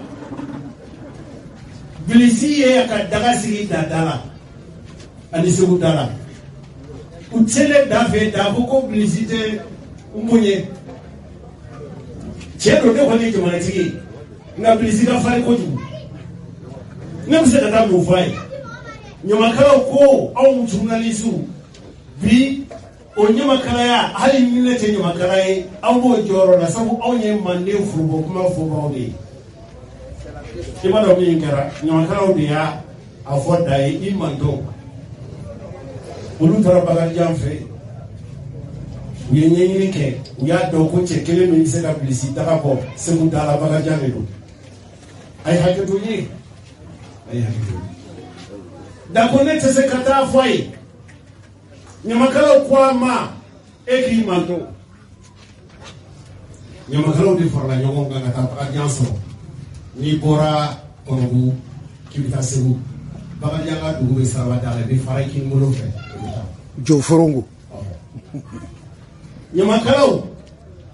Bilisi ye ka daga sigi da la ani Segu da la u tɛlɛ da fɛ da ko Bilisi tɛ mun ye cɛ don ne kɔni ye jamanatigi ye nka Bilisi ka farin kojugu ne bɛ se ka taa mun fɔ a ye ɲamakalaw ko anw journaliste bi o ɲamakalaya hali ni ne tɛ ɲamakala ye aw b'o jɔyɔrɔ la sabu anw ye Manden furubɔ kuma fɔbaaw de ye i b'a dɔn min kɛra ɲamakalaw de y'a fɔ da ye i mantɔ olu taara Bakarijan fɛ u ye ɲɛɲini kɛ u y'a dɔn ko cɛ kelen min bɛ se ka Bilisi daga bɔ Segu da la Bakarijan de don a ye hakɛ to ye a ye hakɛ to d'accord ne tɛ se ka taa fɔ a ye ɲamakalaw ko a ma e k'i mantɔ ɲamakalaw de farala ɲɔgɔn kan ka taa Bakarijan sɔrɔ n'i bɔra Kɔnɔbugu k'i bɛ taa Segu Bakarijan ka dugu bɛ Sarabada la i bɛ fara i k'i bolo fɛ Joforongo ɲamakalaw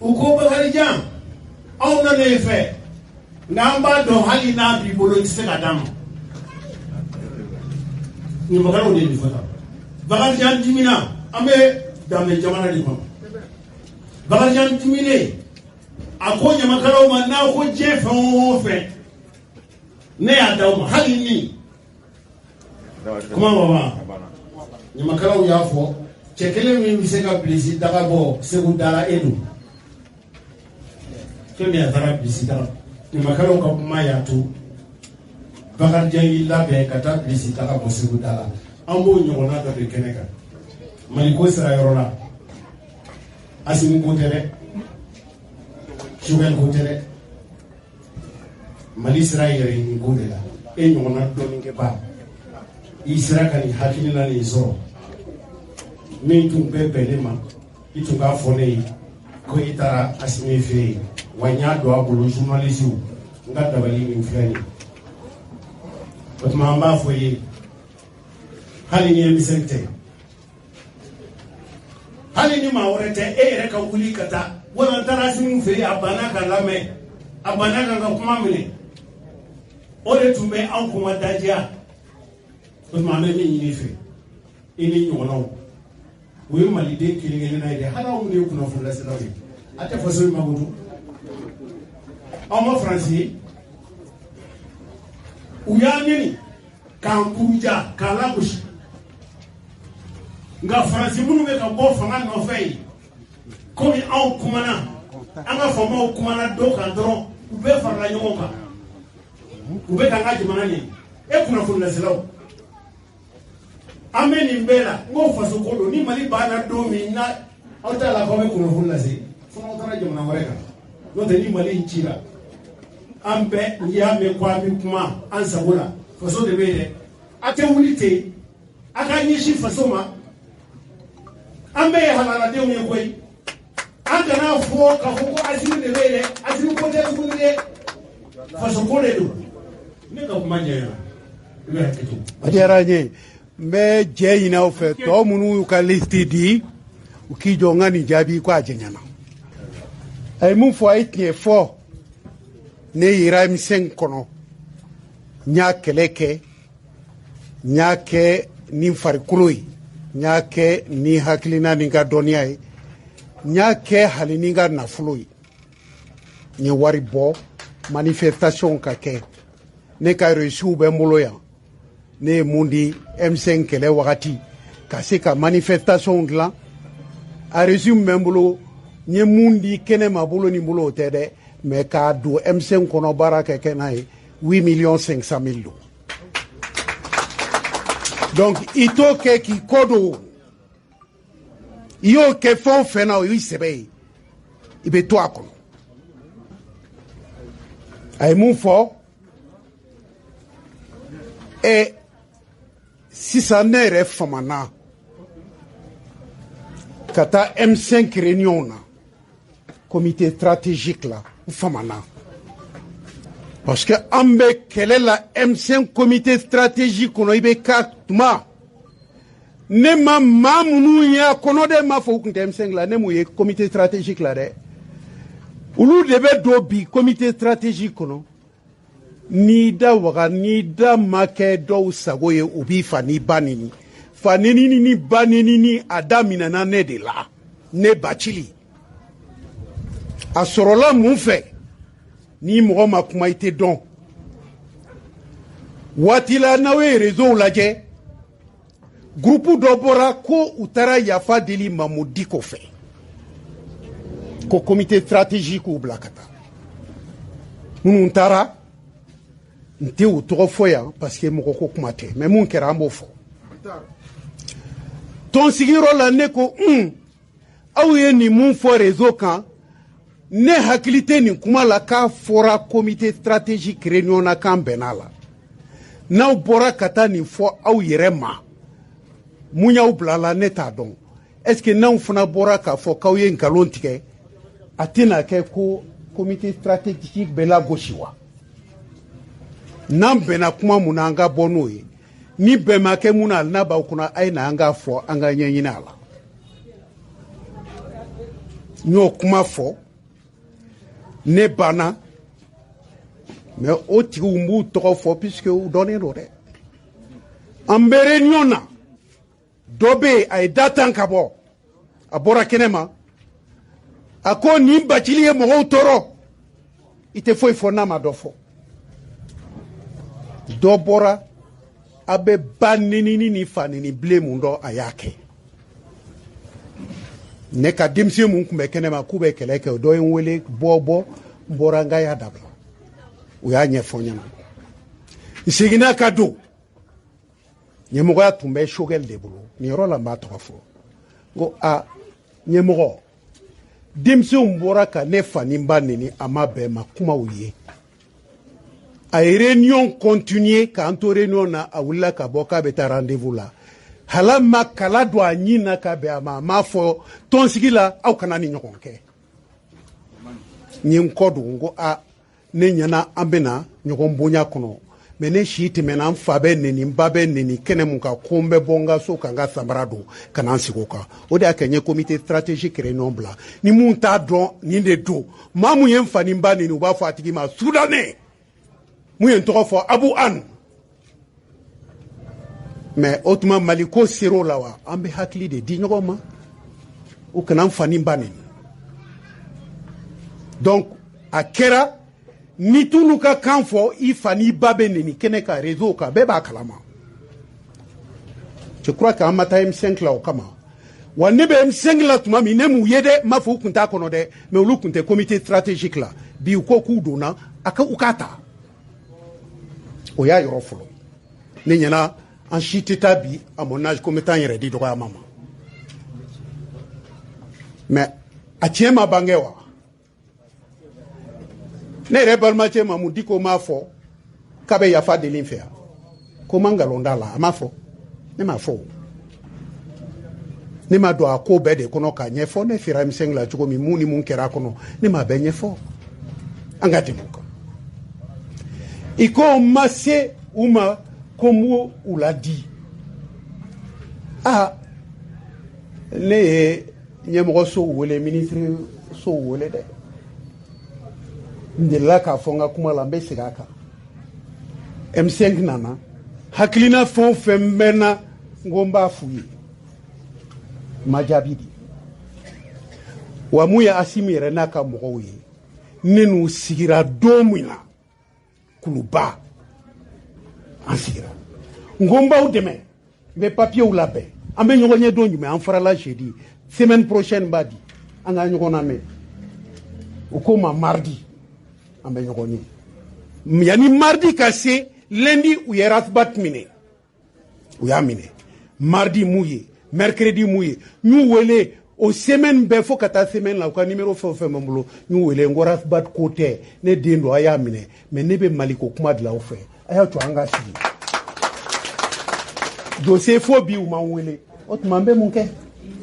u ko Bakarijan anw nana e fɛ n'an b'a dɔn hali n'a b'i bolo i tɛ se ka d'a ma ɲamakalaw de ye nin fɔ tan Bakarijan dimina an bɛ danbe jamana de kɔnɔ Bakarijan diminen a ko ɲamakalaw ma n'a ko diɲɛ fɛn o fɛn ne y'a d'aw ma hali ni kuma ma ban ɲamakalaw y'a fɔ cɛ kelen min bɛ se ka Bilisi daga bɔ Segu da la e don fɛn min a taara Bilisi daga ɲamakalaw ka kuma y'a to Bakarijan y'i labɛn ka taa Bilisi daga bɔ Segu da la an b'o ɲɔgɔnna dɔ de kɛnɛ kan Mali ko sira yɔrɔ la Asimu ko tɛ dɛ Sogɛl ko tɛ dɛ Mali sira yɛrɛ ɲini ko de la e ɲɔgɔnna dɔɔninkɛba i sera ka nin hakilina nin sɔrɔ min tun bɛ bɛn ne ma i tun k'a fɔ ne ye ko i taara Asimi fɛ yen wa n y'a don a bolo journaliste n ka dabali min filɛ nin ye o tuma an b'a fɔ i ye hali ni M5 tɛ hali ni maa wɛrɛ tɛ e yɛrɛ ka wuli ka taa wala n taara Asimi fɛ yen a banna ka lamɛn a banna ka kuma minɛ o de tun bɛ anw kuma dajiya o tuma an bɛ min ɲini fɛ i ni ɲɔgɔnnaw o ye maliden kelen-kelenna ye dɛ hali anw de ye kunnafoni laselaw ye a tɛ faso in magoto aw ma Faransi ye u y'a ɲini k'an kuruja k'a lagosi nka Faransi minnu bɛ ka bɔ fanga nɔfɛ yen komi anw kumana an ka faamaw kumana dɔ kan dɔrɔn u bɛɛ farala ɲɔgɔn kan u bɛ k'an ka jamana ɲɛ e kunnafoni laselaw an bɛ nin bɛɛ la n ko faso ko don ni Mali banna don min na aw t'a la k'aw bɛ kunnafoni lase fo n'aw taara jamana wɛrɛ kan n'o tɛ ni Mali in cira an bɛɛ n'i y'a mɛn ko an bɛ kuma an sago la faso de bɛ yen dɛ ate wulite aka nyishi fasoma ambe halala de mu koy aka na fo ka ko asiri de bele asiri ko de kunde faso ko le do ne ka kumanya ya adiaraje mbe je ina ofe to munu ka listi di uki jonga ni jabi ko ajenyana ay mun fo ay tie fo ne yira mi sen kono nya keleke nya ke ni farkuloi nya ke ni haklina ni ga doniai nya ke halini ga nafuloi ni wari bo manifestation ka ke ne ka reçu be moloya ne mundi M5 kele wakati ka se ka manifestation la a reçu membolo ni mundi kene mabolo ni bolo tede me ka do M5 kono baraka ke na 8,500,000 donc ito ke ki kodo yo ke fon fena o isebe ibe to akono ay mun fo e sisan ne yɛrɛ famana ka taa M5 réunion na comité stratégique la famana parce que an bɛ kɛlɛ la M5 comité stratégique kɔnɔ i bɛ ka tuma ne ma maa minnu ye a kɔnɔ de ma fɔ u tun tɛ M5 la ne m'u ye comité stratégique la dɛ olu de bɛ don bi comité stratégique kɔnɔ ni da waga ni da make dɔw sago ye u b'i fa ni ba nini fa nini ni ba nini ni a daminɛna ne de la ne Bacili a sɔrɔla mun fɛ ni mɔgɔ ma kuma i tɛ dɔn waati la n'aw ye réseau lajɛ groupe dɔ bɔra ko u taara yafa deli Mamu Diko fɛ ko comité stratégique u bila ka taa minnu taara nte u tɔgɔ fɔ yan parce que mɔgɔ ko kuma tɛ mais mun kɛra an b'o fɔ tɔn sigiyɔrɔ la ne ko aw ye nin mun fɔ réseau kan ne hakili tɛ nin kuma la k'a fɔra comité stratégique réunion na k'an bɛnna la n'aw bɔra ka taa nin fɔ aw yɛrɛ ma mun y'aw bila la ne t'a dɔn est ce que n'aw fana bɔra k'a fɔ k'aw ye nkalon tigɛ a tɛna kɛ ko comité stratégique bɛ lagosi wa n'an bɛnna kuma mun na an ka bɔ n'o ye ni bɛn ma kɛ mun na hali n'a b'aw kɔnɔ a ye na an k'a fɔ an ka ɲɛɲini a la n y'o kuma fɔ ne banna mais o tigiw n b'u tɔgɔ fɔ puisque u dɔnnen don dɛ an bɛ réunion na dɔ bɛ yen a ye da tan ka bɔ a bɔra kɛnɛ ma a ko nin Bacili ye mɔgɔw tɔɔrɔ i tɛ foyi fɔ n'a ma dɔ fɔ dɔ bɔra a bɛ ba nenini ni fa neni bilen mun dɔn a y'a kɛ ne ka denmisɛn mun tun bɛ kɛnɛ ma k'u bɛ kɛlɛ kɛ o dɔ ye n wele bɔ n bɔra n ka y'a dabila u y'a ɲɛfɔ ɲɛna n seginna ka don ɲɛmɔgɔya tun bɛ Choguel de bolo nin yɔrɔ la n b'a tɔgɔ fɔ n ko a ɲɛmɔgɔ denmisɛnw bɔra ka ne fa ni n ba neni a ma bɛn ma kumaw ye a ye réunion continuer k'an to réunion na a wulila ka bɔ k'a bɛ taa rendez-vous la hala ma kala don a ɲin na ka bɛn a ma a m'a fɔ tɔnsigi la aw kana ni ɲɔgɔn kɛ n ye n kɔ don n ko a ne ɲɛna an bɛna ɲɔgɔn bonya kɔnɔ mais ne si tɛmɛna n fa bɛ neni n ba bɛ neni kɛnɛ mun kan ko n bɛ bɔ n ka so ka n ka samara don ka na n sigi o kan o de y'a kɛ n ye comité stratégique réunion bila ni mun t'a dɔn nin de don maa mun ye n fa ni n ba neni u b'a fɔ a tigi ma Soudanais mun ye n tɔgɔ fɔ Abu An mais o tuma Mali ko ser'o la wa an bɛ hakili de di ɲɔgɔn ma o kana n fa ni n ba neni donc a kɛra ni tulu ka kan fɔ i fa n'i ba bɛ neni kɛnɛ ka réseau kan bɛɛ b'a kalama je crois que an ma taa M5 la o kama wa ne bɛ M5 la tuma min ne m'u ye dɛ n m'a fɔ u tun t'a kɔnɔ dɛ mais olu tun tɛ comité stratégique la bi u ko k'u donna a ka u k'a ta o y'a yɔrɔ fɔlɔ ne ɲɛna an si tɛ taa bi à mon âge ko n bɛ taa n yɛrɛ di dɔgɔyama ma mais a tiɲɛ ma bange wa ne yɛrɛ balimacɛ Mamu Diko m'a fɔ k'a bɛ yafa deli n fɛ yan ko mangalonda la ama fo ne ma fo ne ma do a ko bɛɛ de kɔnɔ ka ɲɛfɔ ne fira misɛn la cogo min mun ni mun kɛra kɔnɔ ne ma bɛɛ ɲɛfɔ an ka tɛmɛ kan i ko ma se u ma ko m'u u ladi ne ye ɲɛmɔgɔ so wele ministre so wele dɛ n delila k'a fɔ n ka kuma la n bɛ segin a kan M5 nana hakilina fɛn o fɛn bɛ n na n ko n b'a f'u ye ma jaabi di wa mun ye Asimi yɛrɛ n'a ka mɔgɔw ye ne n'u sigira don min na kuluba an sigira n ko n b'aw dɛmɛ n bɛ papiyew labɛn an bɛ ɲɔgɔn ye don jumɛn an farala jeudi semaine prochaine b'a di an ka ɲɔgɔn lamɛn u ko ma mardi an bɛ ɲɔgɔn ye yanni mardi ka se lundi u ye Rathbat minɛ u y'a minɛ mardi mun ye mercredi mun ye n y'u wele o semaine bɛɛ fo ka taa semaine la u ka numéro fɛn o fɛn bɛ n bolo n y'u wele n ko Rathbat ko tɛ ne den don a y'a minɛ mais ne bɛ Mali ko kuma dilan aw fɛ a y'a to an ka sigi dossier fo bi u m'an wele o tuma n bɛ mun kɛ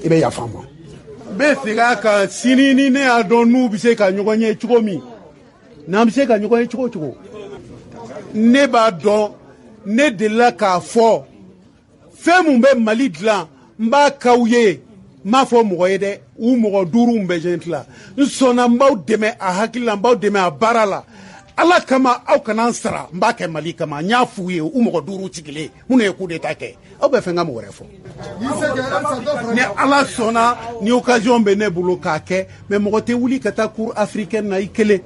i bɛ yafa n ma n bɛ segin a kan sini ni ne y'a dɔn n'u bɛ se ka ɲɔgɔn ye cogo min n'an bɛ se ka ɲɔgɔn ye cogo o cogo ne b'a dɔn ne delila k'a fɔ fɛn mun bɛ Mali dilan n b'a k'aw ye n m'a fɔ mɔgɔ ye dɛ u mɔgɔ 5 bɛ jɛn tila n sɔnna n b'aw dɛmɛ a hakili la n b'aw dɛmɛ a baara la Ala kama aw kana n sara n b'a kɛ Mali kama n y'a f'u ye u mɔgɔ 5 sigilen minnu ye coup d'état kɛ aw bɛ fɛ n ka mɔgɔ wɛrɛ fɔ ni Ala sɔnna ni occasion bɛ ne bolo k'a kɛ mais mɔgɔ tɛ wuli ka taa cour africaine na i kelen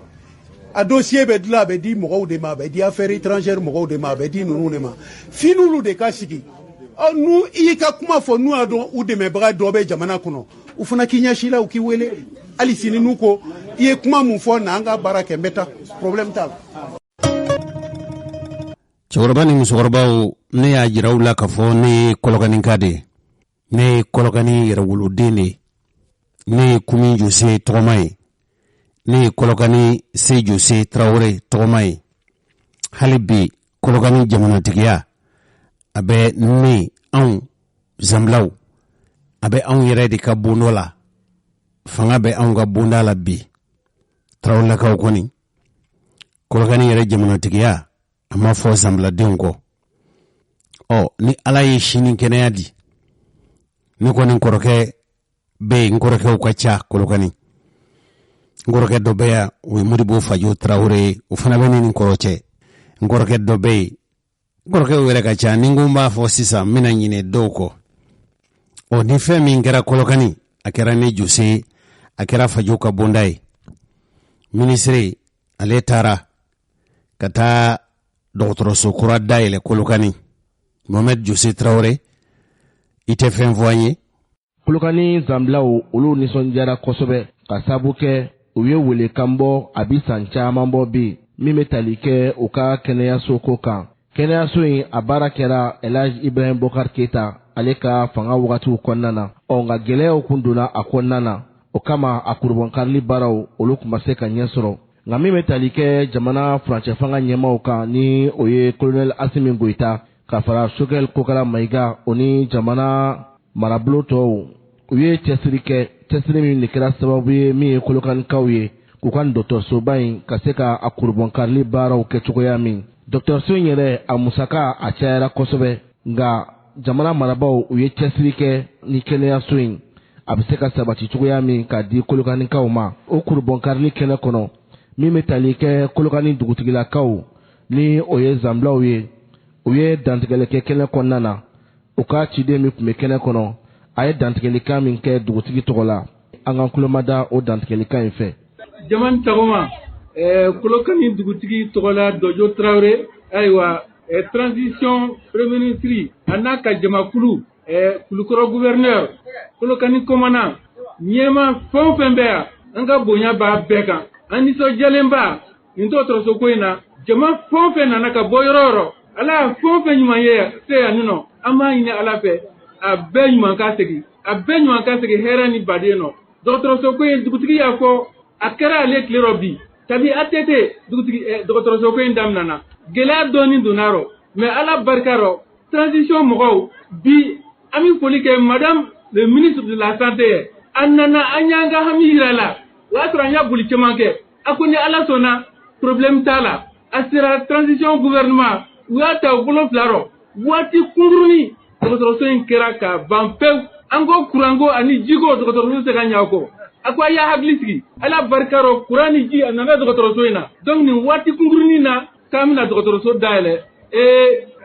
a dossier bɛ dilan a bɛ di mɔgɔw de ma a bɛ di affaires étrangères mɔgɔw de ma a bɛ di ninnu de ma f'i n'olu de ka sigi n'u i y'i ka kuma fɔ n'u y'a dɔn u dɛmɛbaga dɔ bɛ jamana kɔnɔ u fana k'i ɲɛsin la u k'i wele hali sini n'u ko i ye kuma mun fɔ na an ka baara kɛ n bɛ taa problème t'a la. cɛkɔrɔba ni musokɔrɔbaw ne y'a jira u la k'a fɔ ne ye Kɔlɔkanika de ye ne ye Kɔlɔkani yɛrɛwoloden de ye ne ye Kumi Jose tɔgɔma ye ne ye Kɔlɔkani Se Jose Traoré tɔgɔma ye hali bi Kɔlɔkani jamanatigiya a bɛ ne anw Zanbilaw a bɛ anw yɛrɛ de ka bondo la fanga bɛ anw ka bonda la bi Traorélakaw kɔni Kɔlɔkani yɛrɛ jamanatigiya a ma fɔ Zanbiladenw kɔ ni Ala ye sini kɛnɛya di ne kɔni kɔrɔkɛ bɛ yen n kɔrɔkɛw ka ca Kɔlɔkani n kɔrɔkɛ dɔ bɛ yan o ye Modibo Fajo Traoré o fana bɛ ne ni kɔrɔ cɛ n kɔrɔkɛ dɔ bɛ yen n kɔrɔkɛw yɛrɛ ka ca ni n ko n b'a fɔ sisan n bɛna ɲinɛ dɔw kɔ ni fɛn min kɛra Kɔlɔkani a kɛra ne Jose a kɛra Fajo ka bonda ye ministre ale taara ka taa dɔgɔtɔrɔso kura dayɛlɛ Kɔlɔkani Mohamed Jose Traoré i tɛ fɛn fɔ an ye Kɔlɔkani Zanbilaw olu nisɔndiyara kosɛbɛ ka sabu kɛ u ye welekan bɔ a bi san caman bɔ bi min bɛ tali kɛ u ka kɛnɛyaso ko kan kɛnɛyaso in a baara kɛra Elhaji Ibrahim Bokar Keita ale ka fanga wagatiw kɔnɔna na nka gɛlɛyaw kun donna a kɔnɔna na o kama a kurubɔnkarili baaraw olu tun ma se ka ɲɛ sɔrɔ nka min bɛ tali kɛ jamana furancɛ fanga ɲɛmaw kan ni o ye Colonel Asimi Goïta ka fara Choguel Kokara Maïga o ni jamana marabolo tɔw u ye cɛsiri kɛ cɛsiri min de kɛra sababu ye min ye Kɔlɔkanikaw ye k'u ka dɔgɔtɔrɔsoba in ka se ka a kurubɔnkarili baaraw kɛ cogoya min dɔgɔtɔrɔso in yɛrɛ a musaka a cayara kosɛbɛ nka jamana marabaw u ye cɛsiri kɛ ni kɛnɛyaso in a bɛ se ka sabati cogoya min ka di Kɔlɔkanikaw ma o kurubɔnkarili kɛnɛ kɔnɔ min bɛ tali kɛ Kɔlɔkani dugutigilakaw ni o ye Zanbilaw ye u ye dantigɛlikɛ kɛnɛ kɔnɔna na u ka ciden min tun bɛ kɛnɛ kɔnɔ a ye dantigɛlikan min kɛ dugutigi tɔgɔ la an ka kulomada o dantigɛlikan in fɛ jamana tagoma Kɔlɔkani dugutigi tɔgɔ la Dojo Traoré ayiwa transition premier ministre a n'a ka jamakulu kulukɔrɔ gouverneur Kɔlɔkani commandant ɲɛma fɛn o fɛn bɛ yan an ka bonya b'a bɛɛ kan an nisɔndiyalenba nin dɔgɔtɔrɔso ko in na jama fɛn o fɛn nana ka bɔ yɔrɔ o yɔrɔ Ala ye fɛn o fɛn ɲuman ye se yan nɔ an b'a ɲini Ala fɛ a bɛɛ ɲuman ka segin hɛrɛ ni baden nɔ dɔgɔtɔrɔso ko in dugutigi y'a fɔ a kɛra ale tileyɔrɔ bi kabi ATT dɔgɔtɔrɔso ko in daminɛna gɛlɛya dɔɔni donna rɔ mais ala barkaro transition mɔgɔw bi an bɛ foli kɛ madame le ministre de la santé a nana an y'an ka hami yira la o y'a sɔrɔ an y'a boli caman kɛ a ko ni ala sɔnna problème t'a la a sera transition gouvernement u y'a ta u bolo fila rɔ waati kunkurunin dɔgɔtɔrɔso in kɛra ka ban pewu an ko kuranko ani jiko dɔgɔtɔrɔso tɛ ka ɲɛ o kɔ a ko a y'a hakili sigi ala barika rɔ kuran ni ji a nana dɔgɔtɔrɔso in na donc nin waati kunkurunin na k'an bɛna dɔgɔtɔrɔso dayɛlɛ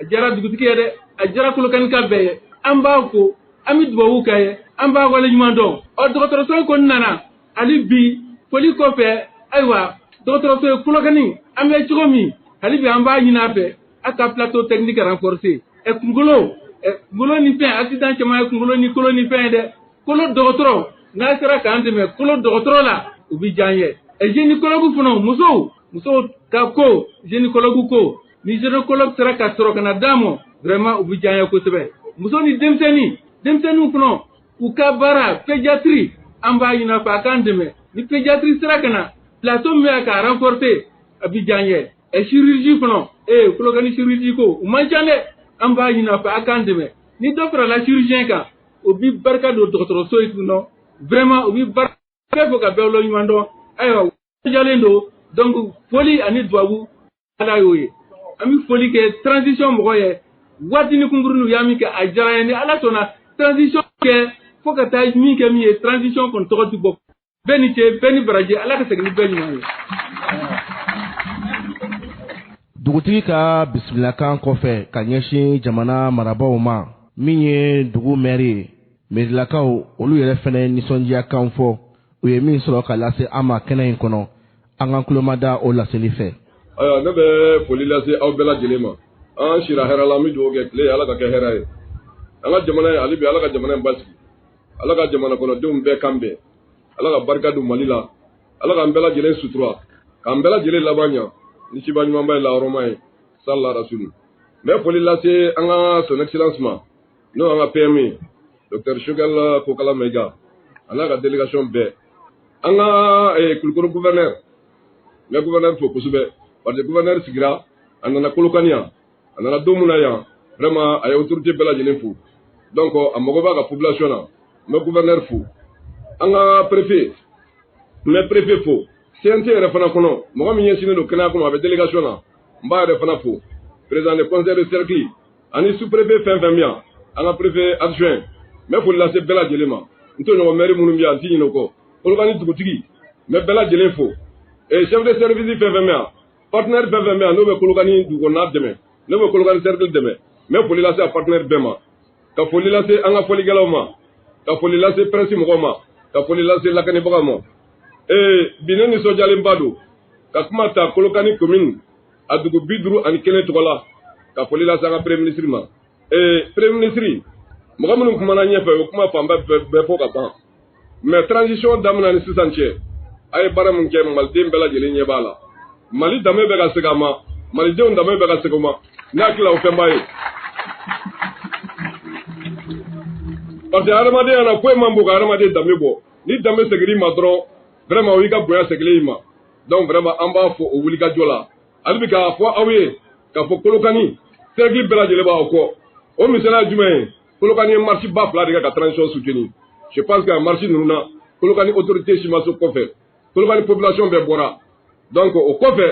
a diyara dugutigi ye dɛ a diyara kolokanika bɛɛ ye an b'a fo an bɛ dubabu k'a ye an b'a waleɲuman dɔn ɔ dɔgɔtɔrɔso kɔni nana hali bi foli kɔfɛ ayiwa dɔgɔtɔrɔso ye kolokani an bɛ cogo min hali bi an b'a ɲini a fɛ a ka plateau technique renforcé kunkolo ni fɛn accident caman ye kunkolo ni kolo ni fɛn ye dɛ kolo dɔgɔtɔrɔ n'a sera k'an dɛmɛ kolo dɔgɔtɔrɔ la u bɛ diya n ye gynécologue fana musow ka ko gynécologue ko ni gynécologue sera ka sɔrɔ ka na d'a ma vraiment u bɛ diya n ye kosɛbɛ muso ni denmisɛnninw fana u ka baara pédiatrie an b'a ɲini a fɛ a k'an dɛmɛ ni pédiatrie sera ka na plateau min bɛ ka renforcer a bɛ diya n ye chirurgie fana kolokani chirurgie ko u man ca dɛ an b'a ɲini a fɛ a k'an dɛmɛ ni dɔ farala chirurgien kan o bɛ barika don dɔgɔtɔrɔso in kɔnɔ vraiment u bɛ barika bɛɛ fɔ ka bɛɛ waleɲuman dɔn ayiwa jalen don donc foli ani dubabu ala y'o ye an bɛ foli kɛ transition mɔgɔ ye waati ni kunkurunin u y'a min kɛ a diyara ye ni ala sɔnna transition kɛ fo ka taa min kɛ min ye transition kɔni tɔgɔ tɛ bɔ bɛɛ ni ce bɛɛ ni baraji ala ka segin ni bɛɛ ɲuman ye. dugutigi ka bisimilakan kɔfɛ ka ɲɛsin jamana marabaaw ma min ye dugu maire ye merilakaw olu yɛrɛ fɛnɛ nisɔndiyakan fɔ u ye min sɔrɔ ka lase an ma kɛnɛ in kɔnɔ an ka kulomada o laseli fɛ. ayiwa ne bɛ foli lase aw bɛɛ lajɛlen ma an sira hɛrɛ la an bɛ dugawu kɛ tile ala ka kɛ hɛrɛ ye an ka jamana ye hali bi ala ka jamana in basigi ala ka jamana kɔnɔdenw bɛɛ kan bɛn ala ka barika don mali la ala k'an bɛɛ lajɛlen sutura k'an bɛɛ lajɛlen laban ɲa ni ciba ɲumanba ye lahɔrɔma ye salala rasulu n bɛ foli lase an ka son excellence ma n'o an ka PME docteur Choguel Kokala Mayiga a n'a ka délégation bɛɛ an ka Kulikoro gouverneur n bɛ gouverneur fo kosɛbɛ parce que gouverneur sigira a nana Kolokani yan a nana don min na yan vraiment a ye autorité bɛɛ lajɛlen fo donc a mago b'a ka population na n bɛ gouverneur fo an ka préfet n bɛ préfet fo CNT yɛrɛ fana kɔnɔ mɔgɔ min ɲɛsinnen don kɛnɛya kɔnɔ a bɛ délégation na n b'a yɛrɛ fana fo président de conseil de cercle ani sous préfet fɛn fɛn min yan an ka préfet adjoint n bɛ foli lase bɛɛ lajɛlen ma n t'o ɲɔgɔn maire minnu bɛ yan n t'i ɲinɛ o kɔ Kolokani dugutigi n bɛ bɛɛ lajɛlen fo chef de service fɛn fɛn min yan partenaire fɛn fɛn min yan n'o bɛ Kolokani dugukɔnɔna dɛmɛ n'o bɛ Kolokani cercle dɛmɛ n bɛ foli lase a partenaire bɛɛ ma ka foli lase an ka fɔlikɛlaw ma ka foli lase presse mɔgɔw ma ka foli lase lakanibagaw ma bi ne nisɔndiyalenba don ka kuma ta Kolokani commune a dugu 51 tɔgɔ la ka foli lase an ka premier ministre ma premier ministre mɔgɔ minnu kumana ɲɛfɛ o kuma fanba bɛɛ fɔ ka ban mais transition daminɛ ni sisan cɛ a ye baara min kɛ maliden bɛɛ lajɛlen ɲɛ b'a la mali danbe bɛ ka segin a ma malidenw danbe bɛ ka segin o ma ne hakili la o fɛn b'a ye parce que adamadenya na foyi man bon ka adamaden danbe bɔ ni danbe seginna i ma dɔrɔn vraiment o y'i ka bonya seginnen i ma donc vraiment an b'a fɔ o wulikajɔ la hali bi k'a fɔ aw ye k'a fɔ Kolokani cercle bɛɛ lajɛlen b'aw kɔ o misaliya jumɛn ye Kolokani ye marche ba fila de kɛ ka transition soutenir je pense que a marche ninnu na Kolokani autorité si ma se kɔfɛ Kolokani population bɛɛ bɔra donc o kɔfɛ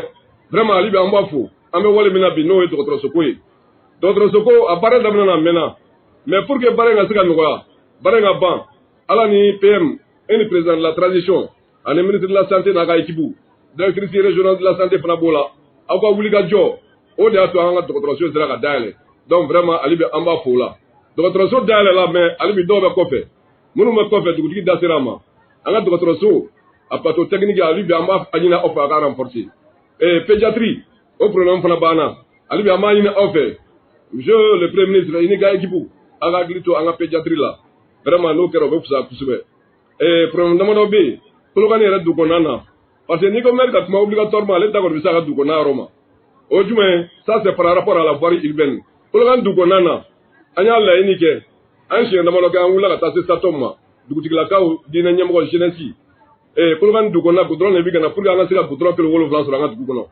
vraiment hali bi an b'a fɔ an bɛ wale min na bi n'o ye dɔgɔtɔrɔsoko ye dɔgɔtɔrɔsoko a baara daminɛ na a mɛnna mais pour que baara in ka se ka nɔgɔya baara in ka ban ala ni PM et ni président de la transition ani ministre de la santé n'a ka équipe directrice régionale de la santé fana b'o la aw ka wuli ka jɔ o de y'a to an ka dɔgɔtɔrɔso sera ka dayɛlɛ donc vraiment hali bi an b'a fɔ o la dɔgɔtɔrɔso dayɛlɛ la mais hali bi dɔw bɛ kɔfɛ minnu bɛ kɔfɛ dugutigi da sera a ma an ka dɔgɔtɔrɔso a plateau technique hali bi an b'a ɲini aw fɛ a ka renforcer pédiatrie o problème fana banna hali bi an b'a ɲini aw fɛ monsieur le premier ministre i ni ka équipe an ka hakili to an ka pédiatrie la vraiment n'o kɛra o bɛ fisaya kosɛbɛ problème damadɔ bɛ yen Kolokani yɛrɛ du kɔnɔna na parce que n'i ko maire ka kuma obligatoirement ale da kɔni bɛ se a ka du kɔnɔna yɔrɔ ma o jumɛn ça c'est par rapport à la voirie urbaine Kolokani du kɔnɔna na an y'a laɲini kɛ an siɲɛ damadɔ kɛ an wulila ka taa se SATOM ma dugutigilakaw diinɛ ɲɛmɔgɔ jeunesse Kolokani du kɔnɔna goudron de bi ka na pour que an ka se ka goudron kilo 7 sɔrɔ an ka dugu kɔnɔ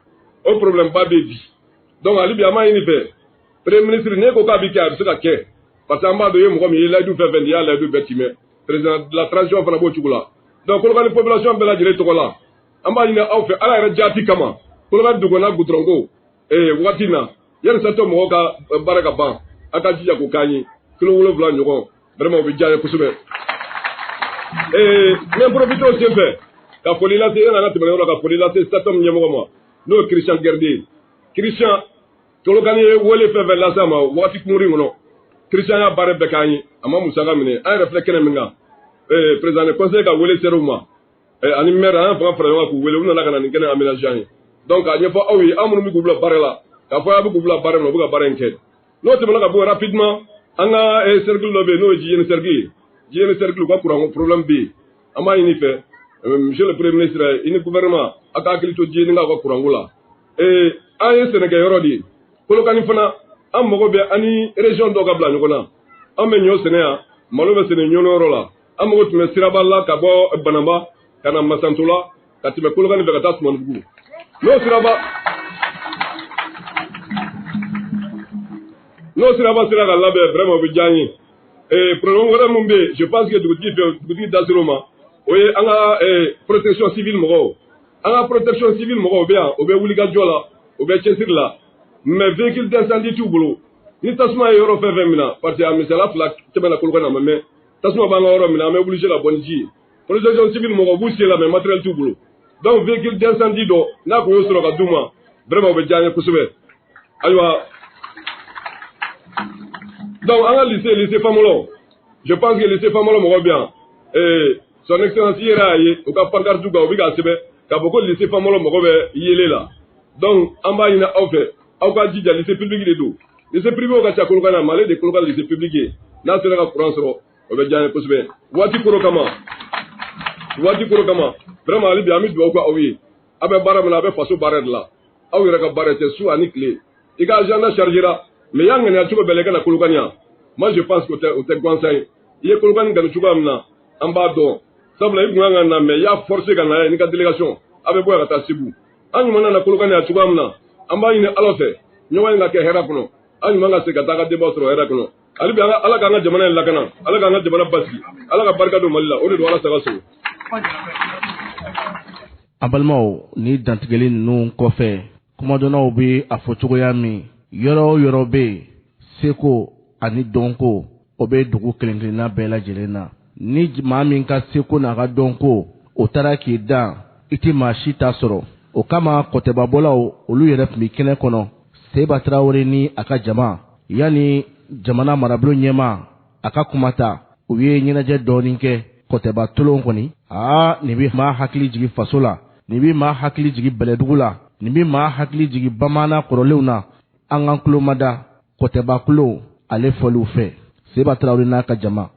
o problème ba bɛ bi donc hali bi an b'a ɲini fɛ premier ministre ne ko ka bi ka se ka ke parce que amba do yemo ko mi la du fe fen ya la du betime président de la transition fana bo chugula donc ko la population bela jere to la amba ni aw fe ala ra jati kama ko la du gona gutrongo watina yan sa to mo ka baraka ban aka jija ko kanyi kilo wolo vla nyoko vraiment bi jaye kusube mais profite aussi fait ka foli la c'est na tibale ka foli la c'est satom nyemo mo no Christian Gerdé Christian tolo gani wole fe la sama wati kumuri ngono Christian ya bare bekani ama musanga mine ay reflect kene minga président conseil ka wole seruma ani mera fa fra yo ko wole una la kana ngene aménagement donc a nyefo awi amunu mi gubla bare la ka fa ya bu gubla bare no bu ga bare nke no tibale ka bo rapidement anga cercle lobe no jiyene cercle ko courant problème bi ama ini fe monsieur le premier ministre ini gouvernement aka akilito jiyene nga ko courant gula aye Sénégal yorodi kolo kani fana am mogo be ani région do gabla nyona am menyo Sénégal malo be Sénégal nyono rola am mogo tume siraballa ka bo banamba kana masantula katime kolo kani vegata sumon bugu no siraba siraga labe vraiment bi jani problème wara mumbe je pense que duguti dasiroma oye anga protection civile mogo bien obe wuliga jola obe chesirla mais véhicule d'incendie tout bolo ni tasma yoro fe 20 mina parce que amisala fla tebena kolkana mais tasma banga yoro mina mais obligé la bonne ji protection civile mogo busi la mais matériel tout bolo donc véhicule d'incendie do na ko yosro ka duma vraiment obe janye kusube aywa donc anga lycée famolo je pense que lycée famolo mogo bien son excellence ira ye o ka pancarte du ga obiga sebe ka boko lycée famolo mogo be yele la donc amba ina ofe aw ka jija lycée public de do lycée privé o ka cha kolokana male de kolokana lycée public na sera ka courant soro o be jane kusube wati koro kama vraiment ali bi ami do ko awi abe baram na be faso bared la aw yera ka barete su ani clé iga agenda chargera mais yang ne atuko belega na kolokania moi je pense que o te conseil ye kolokani ga chuga amna amba do sabla ibunga na me ya forcer kana ni ka délégation abe boya ta sibu anyu mana na kolokani atuko amna amba ine alofe nyowa nga ke hera kuno anyu manga se gata ga deba soro hera kuno ali bi ala ka nga jamana la kana ala ka nga jamana baski ala ka barka do malila o de wala saga so abalmaw ni dantigeli nu kofe kuma donaw bi afocogoya mi yoro be seko ani donko obe dugu kelenkelenna bɛɛ lajɛlen na ni maa min ka seko n'a ka donko o taara k'i dan i tɛ maa si ta sɔrɔ o kama kɔtɛbabɔlaw olu yɛrɛ tun bɛ kɛnɛ kɔnɔ Seba Traoré ni a ka jama yanni jamana marabolo ɲɛma a ka kuma ta u ye ɲɛnajɛ dɔɔnin kɛ kɔtɛba tolon kɔni nin bɛ maa hakili jigi faso la nin bɛ maa hakili jigi bɛlɛdugu la nin bɛ maa hakili jigi bamaana kɔrɔlenw na an kan tulo ma da kɔtɛba kulo ale fɔliw fɛ Seba Traoré n'a ka jama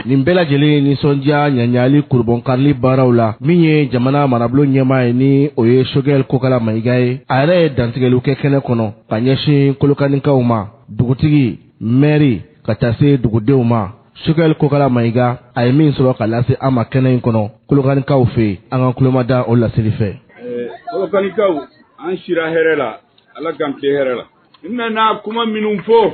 nin bɛɛ lajɛlen nisɔndiya ɲaɲali kurubɔnkarili baaraw la min ye jamana marabolo ɲɛmaa ye ni o ye Choguel Kokala Mayiga ye a yɛrɛ ye dantigɛliw kɛ kɛnɛ kɔnɔ ka ɲɛsin kolokanikaw ma dugutigi maire ka taa se dugudenw ma Choguel Kokala Mayiga a ye min sɔrɔ ka lase an ma kɛnɛ in kɔnɔ kolokanikaw fɛ an ka kulomada o laseli fɛ kolokanikaw an sira hɛrɛ la ala k'an tile hɛrɛ la n nana kuma minnu fɔ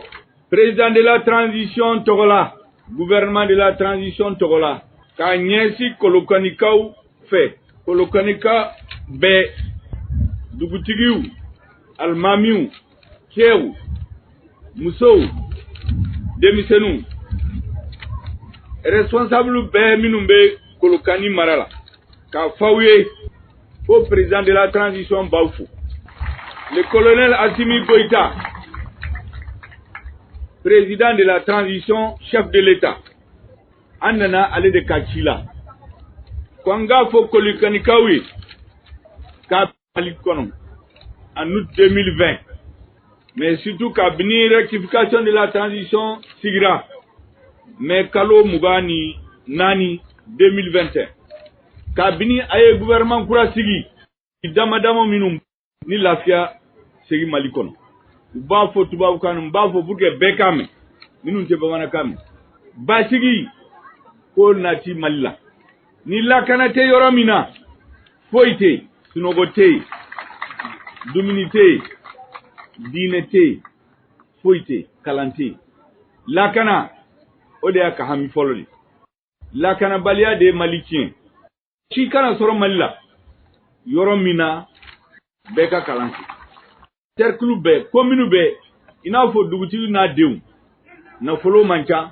président de la transition tɔgɔ la gouvernement de la transition togola ka ɲɛsi kolokanikaw fɛ kolokanika bɛɛ dugutigiw alimamiw cɛw musow denmisɛnninw responsable bɛɛ minnu bɛ kolokani mara la k'a fɔ aw ye ko président de la transition b'aw fo le colonel Assimi Goïta, président de la transition, chef de l'État, Anana Ale de Kachila, Kwanga Fo Kolikanikawi, Kapalikon, en août 2020, mais surtout Kabini rectification de la transition Sigra, mais Kalo Mugani Nani 2021, Kabini Aye gouvernement Kura Sigi, Damadamo Minum, ni Lafia Sigi Malikon. Ba fo tubabu kanu ba fo pour que bekame minun te bamana kam ba sigi ko nati malla ni la kanate yoromina foite sinogote dominité dinete foite kalante la kana ode aka hami fololi la kana balia de malikien chi kana soro malla yoromina beka kalante cercle be commune be ina fo duguti na dew na folo mancha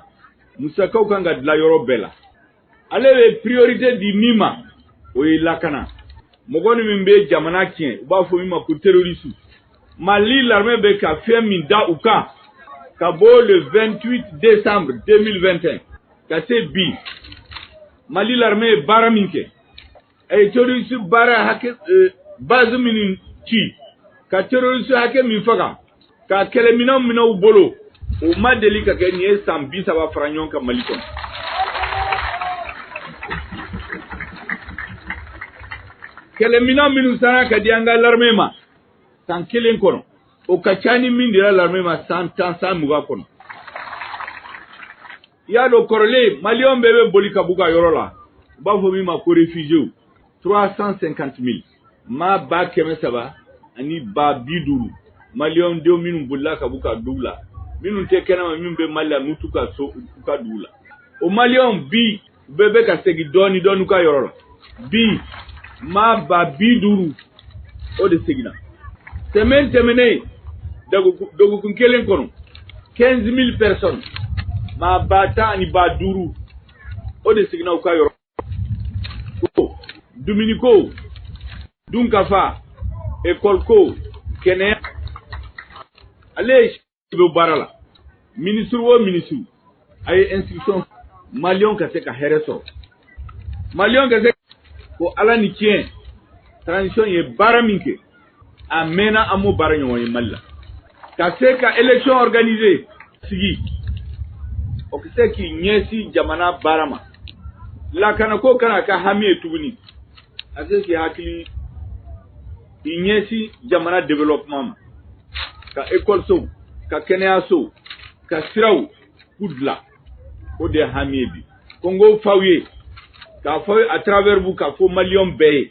musakaw kanga la yoro bela ale priorité di mima o ilakana mogoni mimbe jamana kien ba fo mima ko terroriste Mali l'armée be ka fait minda uka kabo le 28 décembre 2021 ka se bi Mali l'armée baraminke ay terroriste bara hake base minin ki ka terroriste hake min faga ka kelemina mina ubolo o madeli ka kenye sambi saba franyon ka malikon kelemina minu sana ka dianga l'armée ma san kelen kono o kachani min dira l'armée ma san muga kono ya do korole malion bebe bolika buga yorola ba fo mi ma ko réfugié 350,000 ma ba keme saba ani ba biduru malion de minun bulla ka buka dula minun te kenama min be malla mutuka so ka dula o malion bi bebe ka segi doni ka yorola bi ma ba biduru o de segina semaine terminée dogo kun kelen kono 15,000 personnes ma bata ani ba duru o de segina ka yorola Dominico Dunkafa école ko kene allez be barala ministre wo ministre ay institution malion ka se ka hereso malion ka se ko ala ni tien transition ye baraminke amena amo baranyo ye malla ka se ka élection organisée sigi o ka se ki nyesi jamana barama la kana ko kana ka hamiye tuguni ase ki hakili inyesi jamana development ka école so ka kenya so ka siraw kudla o de hamibi kongo fawiye ka fawiye à travers vous ka fo malion be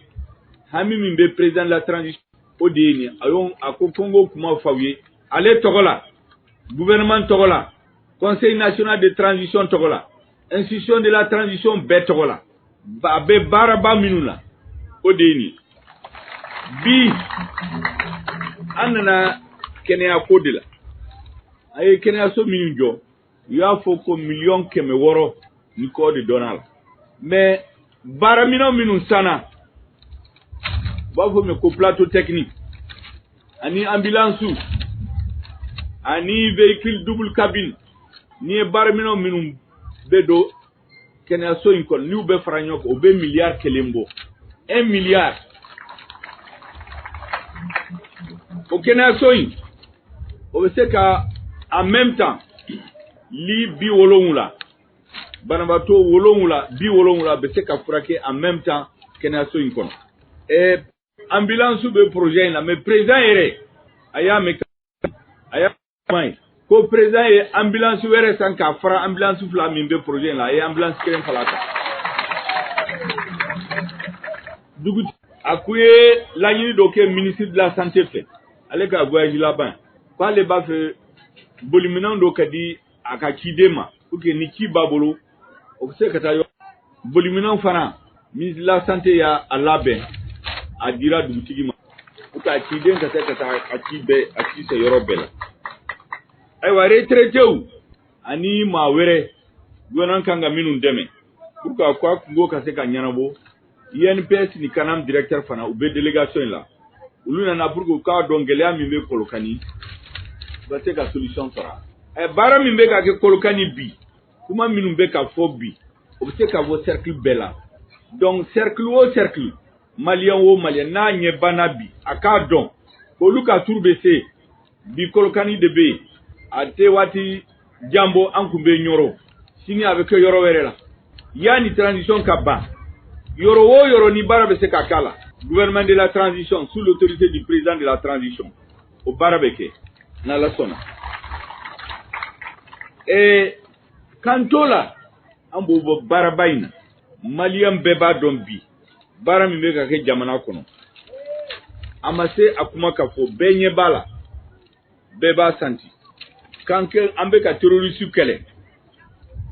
hami min be président de la transition o de ni ayon ako kongo kuma fawiye ale togola gouvernement togola conseil national de transition togola institution de la transition be togola ba be baraba minula o de ni bi anana kenya kodila ay kenya so minun jo ya fo ko million keme woro ni ko de donal mais baramino minun sana ba fo me ko plateau technique ani ambulance ani véhicule double cabine ni baramino minun bedo kenya so inkol ni be franyok o be milliard kelembo 1 milliard au Kenya soin au seka en même temps li bi wolongula banabato wolongula bi wolongula be seka frake en même temps Kenya soin kon et ambulance be projet là mais président ere aya me aya mai ko président e ambulance were sanka fra ambulance fla min be projet là et ambulance keren falata dugu akuye la yini doke ministre de la santé fait ale ka voyage là-bas pas les bas fait boliminant do kadi akakidema uke ni ki babolo o se kata yo boliminant fana ministre de la santé ya alabe adira dugutigi ma uka kiden kata akibe akise yorobela ay wa retraité ou ani ma wéré gonan kanga minun deme pourquoi quoi ngo ka se ka nyanabo INPS ni kanam directeur fana ou be délégation là olu nana pour que ka dɔn gɛlɛya min bɛ Kolokani ba se ka solution sɔrɔ baara min bɛ ka kɛ Kolokani bi kuma minnu bɛ ka fɔ bi o bɛ se ka bɔ cercle bɛɛ la donc cercle o cercle malien o malien n'a ɲɛ banna bi a k'a dɔn olu ka tour bɛ se bi Kolokani de bɛ yen a tɛ waati janbɔ an kun bɛ ɲɔrɔ sini a bɛ kɛ yɔrɔ wɛrɛ la yanni transition ka ban yɔrɔ o yɔrɔ ni baara bɛ se ka k'a la gouvernement de la transition sous l'autorité du président de la transition o baara bɛ kɛ n'Ala sɔnna kan t'o la an b'o bɔ baaraba in na maliyɛn bɛɛ b'a dɔn bi baara min bɛ ka kɛ jamana kɔnɔ a ma se a kuma ka fɔ bɛɛ ɲɛ b'a la bɛɛ b'a santi kan an bɛ ka terroriste kɛlɛ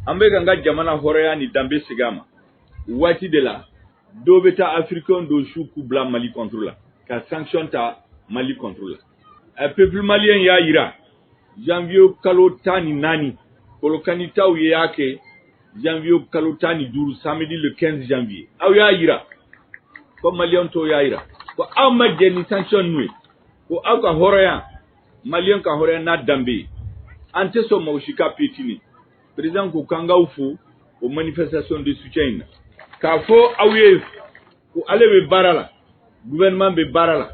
an bɛ ka n ka jamana hɔrɔnya ni danbe segin a ma waati de la dɔw bɛ taa africain dɔw su k'u bila Mali contre la ka sanction ta Mali contre la peuple malien y'a yira janvier kalo 14 Kolokani taw y'a kɛ janvier kalo 15 samedi le 15 janvier aw y'a yira ko malien tɔw y'a yira ko aw ma jɛ ni sanction n'u ye ko aw ka hɔrɔnya malien ka hɔrɔnya n'a danbe an tɛ sɔn maa si ka piétiner président ko k'an k'aw fo o manifestation de soutien in na k'a fɔ aw ye ko ale bɛ baara la gouvernement bɛ baara la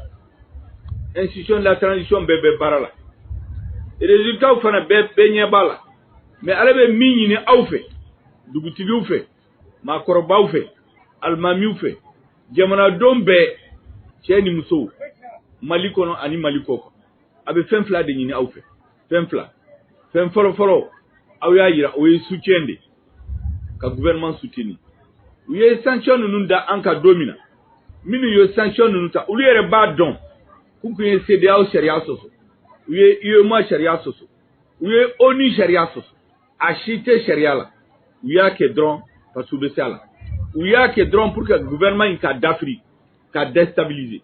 institution de la transition bɛɛ bɛ baara la résultat fana bɛɛ ɲɛ b'a la mais ale bɛ min ɲini aw fɛ dugutigiw fɛ maakɔrɔbaw fɛ alimamiw fɛ jamanadenw bɛɛ cɛ ni musow Mali kɔnɔ ani Mali kɔ kan a bɛ fɛn fila de ɲini aw fɛ fɛn fila fɛn fɔlɔ aw y'a yira o ye soutien de ka gouvernement soutenir u ye sanction ninnu da an ka don min na minnu ye sanction ninnu ta olu yɛrɛ b'a dɔn k'u kun ye CEDEAO sariya sɔsɔ u ye UEMOA sariya sɔsɔ u ye ONU sariya sɔsɔ a si tɛ sariya la u y'a kɛ dɔrɔn parce que u bɛ se a la u y'a kɛ dɔrɔn pour que gouvernement in ka dafiri ka déstabiliser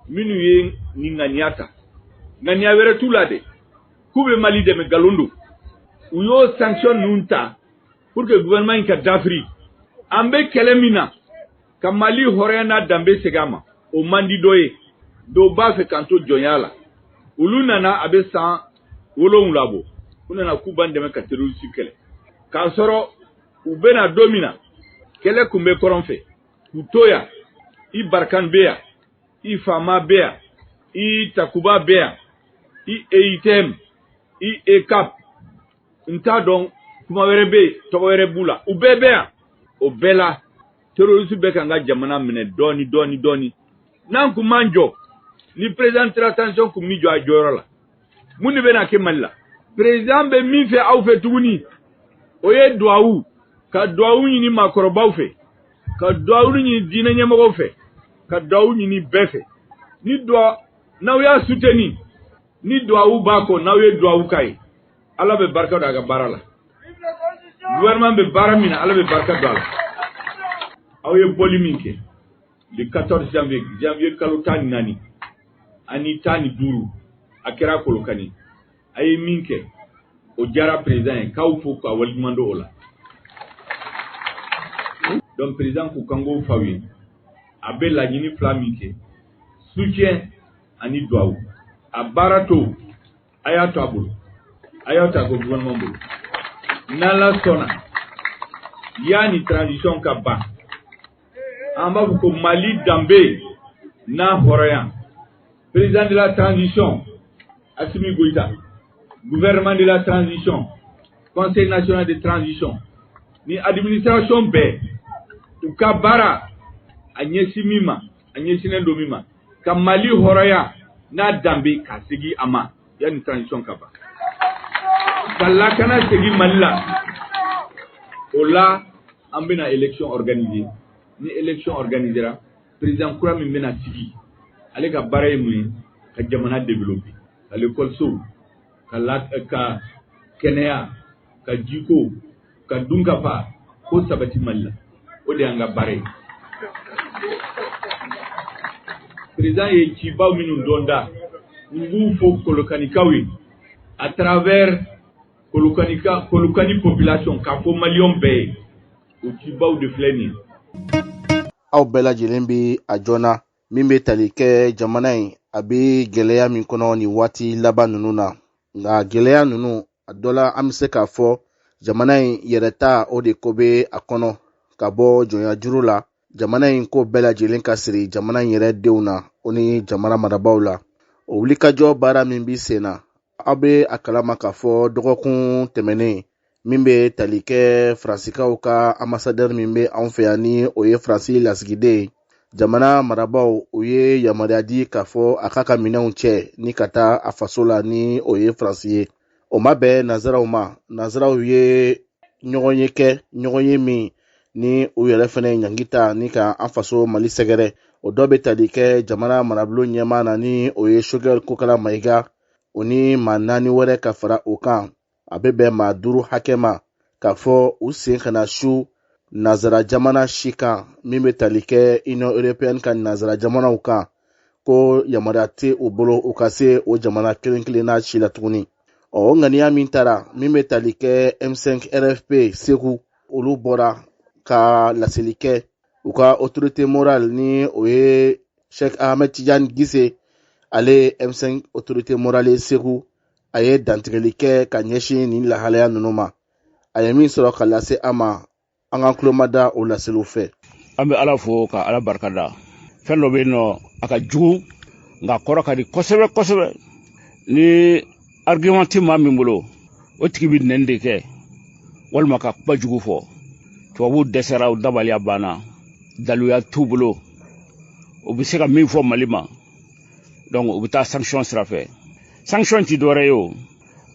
minnu ye nin ŋaniya ta ŋaniya wɛrɛ t'u la dɛ k'u bɛ Mali dɛmɛ nkalon don u y'o sanction ninnu ta pour que gouvernement in ka dafiri an bɛ kɛlɛ min na ka Mali hɔrɔnya n'a danbe segin a ma o man di dɔ ye dɔw b'a fɛ k'an to jɔnya la olu nana a bɛ san 7 bɔ u nana k'u b'an dɛmɛ ka terroriste kɛlɛ k'a sɔrɔ u bɛna don min na kɛlɛ kun bɛ kɔrɔn fɛ k'u to yan i Barkan bɛ yan i Fama bɛ yan i Takuba bɛ yan i EITM i ECAP n t'a dɔn kuma wɛrɛ bɛ yen tɔgɔ wɛrɛ b'u la u bɛɛ bɛ yan o bɛɛ la terroriste bɛ k'an ka jamana minɛ dɔɔni n'an kun m'an jɔ ni président de la transition kun mi jɔ a jɔyɔrɔ la mun de bɛna kɛ Mali la président bɛ min fɛ aw fɛ tuguni o ye duwawu ka duwawu ɲini maakɔrɔbaw fɛ ka duwawu ɲini diinɛ ɲɛmɔgɔw fɛ ka duwawu ɲini bɛɛ fɛ ni duwa n'aw y'a soutenir ni duwawu b'a kɔ n'aw ye duwawu k'a ye Ala bɛ barika don a ka baara la gouvernement bɛ baara min na Ala bɛ barika don a la aw ye bɔli min kɛ le 14 janvier kalo 14 ani 15 a kɛra Kolokani a ye min kɛ o diyara président ye k'aw fo k'a waleɲuman dɔn o la donc président ko kan k'o f'aw ye a bɛ laɲini fila min kɛ soutien ani duwawu a baara to a y'a to a bolo a y'a to a ko gouvernement bolo n'Ala sɔnna yanni transition ka ban an b'a fɔ ko Mali danbe n'a hɔrɔnya président de la transition Assimi Goïta gouvernement de la transition conseil national de transition ni administration bɛɛ u ka baara a ɲɛsin min ma a ɲɛsinnen don min ma ka Mali hɔrɔnya n'a danbe ka segin a ma yanni transition ka ban ka lakana segin Mali la o la an bɛna élection organiser ni élection organisera président kura min bɛna sigi ale ka baara ye mun ye ka jamana développer ka l'école ka kɛnɛya ka jiko ka dunkafa ko sabati Mali la o de y'an ka baara ye président ye cibaw minnu dɔn da n b'u fo Kolokanikaw ye à travers Kolokani population k'a fɔ maliyɛn bɛɛ ye o cibaw de filɛ nin ye aw bɛɛ lajɛlen bi a joona min bɛ tali kɛ jamana in a bɛ gɛlɛya min kɔnɔ nin waati laban ninnu na nka gɛlɛya ninnu a dɔ la an bɛ se k'a fɔ jamana in yɛrɛ ta o de ko bɛ a kɔnɔ ka bɔ jɔnya juru la jamana in ko bɛɛ lajɛlen ka siri jamana in yɛrɛ denw na o ni jamana marabaaw la o wulikajɔ baara min bɛ sen na aw bɛ a kalama k'a fɔ dɔgɔkun tɛmɛnen min bɛ tali kɛ faransikaw ka ambassadeur min bɛ anw fɛ yan ni o ye faransi lasigiden jamana marabaaw u ye yamaruya di k'a fɔ a ka minɛnw cɛ ni ka taa a faso la ni o ye faransi ye o ma bɛn nazaraw ma nazaraw ye ɲɔgɔn ye kɛ ɲɔgɔn ye min ni u yɛrɛ fana ɲangi ta ni ka an faso mali sɛgɛrɛ o dɔ bɛ tali kɛ jamana marabolo ɲɛmaa na ni o ye Choguel Kokala Mayiga o ni maa 4 wɛrɛ ka fara o kan a bɛ bɛn maa 5 hakɛ ma k'a fɔ u sen kana su nazara jamana si kan min bɛ tali kɛ Union Européenne ka nazara jamanaw kan ko yamaruya tɛ u bolo u ka se o jamana kelen-kelenna si la tuguni o ŋaniya min taara min bɛ tali kɛ M5 RFP Segu olu bɔra ka laseli kɛ u ka autorité morale ni o ye Cheikh Ahmed Tidiane Gise ale M5 autorité morale Segu a ye dantigɛli kɛ ka ɲɛsin nin lahalaya ninnu ma a ye min sɔrɔ ka lase an ma an ka kulomada o laseliw fɛ an bɛ ala fo ka ala barikada fɛn dɔ bɛ yen nɔ a ka jugu nka kɔrɔ ka di kosɛbɛ kosɛbɛ ni argument tɛ maa min bolo o tigi bɛ nɛni de kɛ walima ka kuma jugu fɔ tubabu dɛsɛra o dabaliya banna daluya t'u bolo o bɛ se ka min fɔ mali ma donc u bɛ taa sanction sira fɛ sanction ti dɔwɛrɛ ye o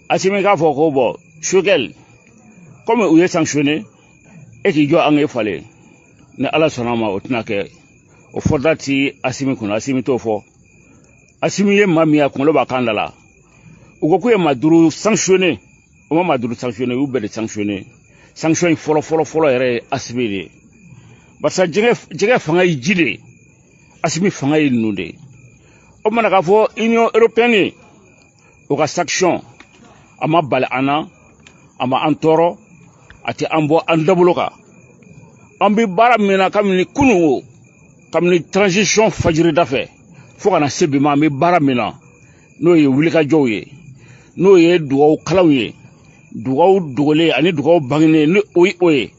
Assimi k'a fɔ ko bɔn Choguel comme u ye sanctionné e k'i jɔ an k'e falen ni ala sɔnna ma o tɛna kɛ o fɔda ti Assimi kunna Assimi t'o fɔ Assimi ye maa min ye a kunkolo b'a kan da la u ko k'u ye maa 5 sanctionné o ma maa 5 sanctionné u bɛɛ de sanctionné sanction in fɔlɔ yɛrɛ ye Assimi de ye barisa jɛgɛ fanga ye ji de ye Assimi fanga ye ninnu de ye o mana k'a fɔ Union Européenne o ka sanction a ma bali an na a ma an tɔɔrɔ a tɛ an bɔ an dabolo kan an bɛ baara min na kabini kunun o kabini transition fajirida fɛ fo kana se bi ma an bɛ baara min na n'o ye wulikajɔw ye n'o ye dugawu kalanw ye dugawu dogolen ani dugawu bangenen ni o ye o ye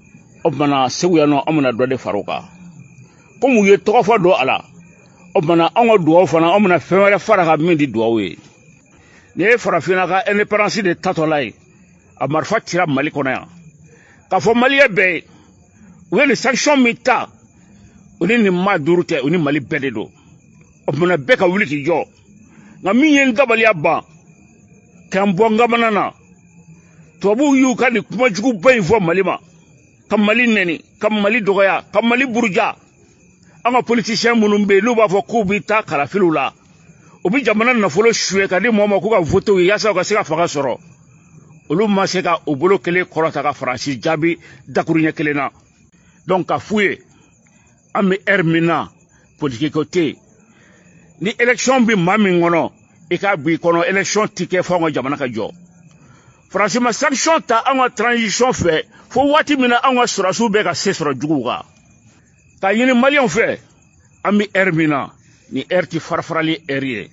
o tumana Segu yan nɔ an bɛna dɔ de fara o kan komi u ye tɔgɔ fɔ don a la o tumana an ka dugawu fana an bɛna fɛn wɛrɛ fara ka min di dugawu ye nin ye farafinna ka indépendance de tatɔla ye a marifa cira Mali kɔnɔ yan k'a fɔ maliyɛn bɛɛ ye u ye nin sanction min ta o ni nin maa 5 tɛ o ni Mali bɛɛ de don o tumana bɛɛ ka wuli k'i jɔ nka min ye n dabaliya ban k'an bɔ n kamana na tubabuw y'u ka nin kumajuguba in fɔ Mali ma ka Mali nɛni ka Mali dɔgɔya ka Mali buruja an ka politicien minnu bɛ yen n'u b'a fɔ k'u bɛ taa kalafiliw la u bɛ jamana nafolo suɲɛ ka di mɔgɔ ma k'u ka votew ye yaasa u ka se ka fanga sɔrɔ olu ma se ka o bolo kelen kɔrɔta ka Faransi jaabi dakuru ɲɛ kelen na donc ka f'u ye an bɛ heure min na politique ko tɛ yen ni élection bɛ maa min kɔnɔ i k'a b'i kɔnɔ élection tɛ kɛ fo an ka jamana ka jɔ Faransi ma sanction ta an ka transition fɛ fo waati min na an ka sɔrɔdasiw bɛ ka se sɔrɔ juguw kan k'a ɲini maliyɛnw fɛ an bɛ heure min na ni heure tɛ farafarali heure ye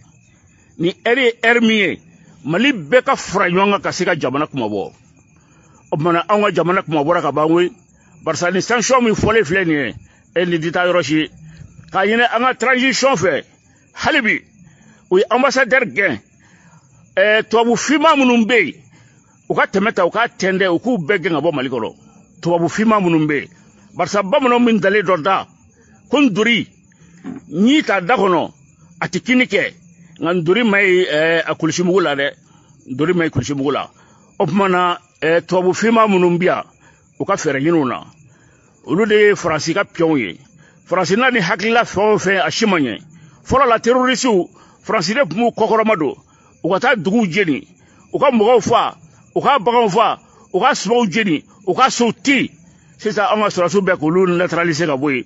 ni heure ye heure min ye Mali bɛɛ ka fara ɲɔgɔn kan ka se ka jamana kumabɔ o tumana an ka jamana kumabɔra ka ban koyi barisa ni sanction min fɔlen filɛ nin ye e ni tɛ taa yɔrɔ si k'a ɲini an ka transition fɛ hali bi u ye ambassadeur gɛn tubabu finman minnu bɛ yen u ka tɛmɛ ta u ka tɛndɛ u k'u bɛɛ gɛn ka bɔ Mali kɔnɔ tubabu finman minnu bɛ yen barisa bamananw min dalen dɔ da ko ntori n'i ta da kɔnɔ a tɛ kini kɛ nka ntori ma ye a kulusi mugu la dɛ ntori ma ye kulusi mugu la o tumana tubabu finman minnu bɛ yan u ka fɛɛrɛ ɲini u na olu de ye Faransi ka piyɔnw ye Faransi n'a ni hakilila fɛn o fɛn a si ma ɲɛ fɔlɔ la terrorisiw Faransi de tun b'u kɔkɔrɔma don u ka taa duguw jeni u ka mɔgɔw fa u ka baganw fa u ka sumaw jeni u ka sow ti sisan an ka sɔrɔdasiw bɛɛ k'olu neutraliser ka bɔ yen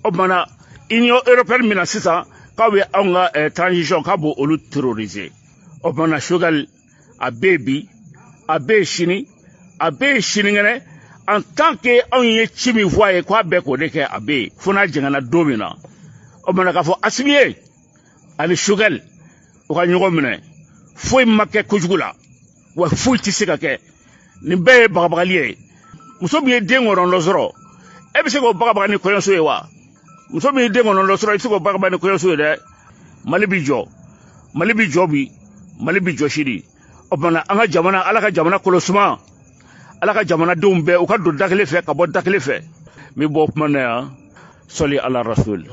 o tumana Union Européenne min na sisan k'aw bɛ anw ka transition k'a b'o olu terroriser o tumana Choguel a bɛ yen bi a bɛ yen sini a bɛ yen sinikɛnɛ en tant que anw ye ci min fɔ a ye k'a bɛɛ k'o de kɛ a bɛ yen fo n'a jɛngɛnna don min na o tumana k'a fɔ Assimi ye ani Choguel u ka ɲɔgɔn minɛ foyi ma kɛ kojugu la wa foyi tɛ se ka kɛ nin bɛɛ ye bagabagali ye muso min ye den kɔnɔntɔn sɔrɔ e bɛ se k'o bagabaga ni kɔɲɔso ye wa muso min ye den kɔnɔntɔn sɔrɔ i bɛ se k'o bagabaga ni kɔɲɔso ye dɛ mali bi jɔ bi mali bi jɔ sini o tuma an ka jamana ala ka jamana kɔlɔsuma ala ka jamanadenw bɛɛ u ka don da kelen fɛ ka bɔ da kelen fɛ n bɛ bɔ kuma na yan sɔli ala rasul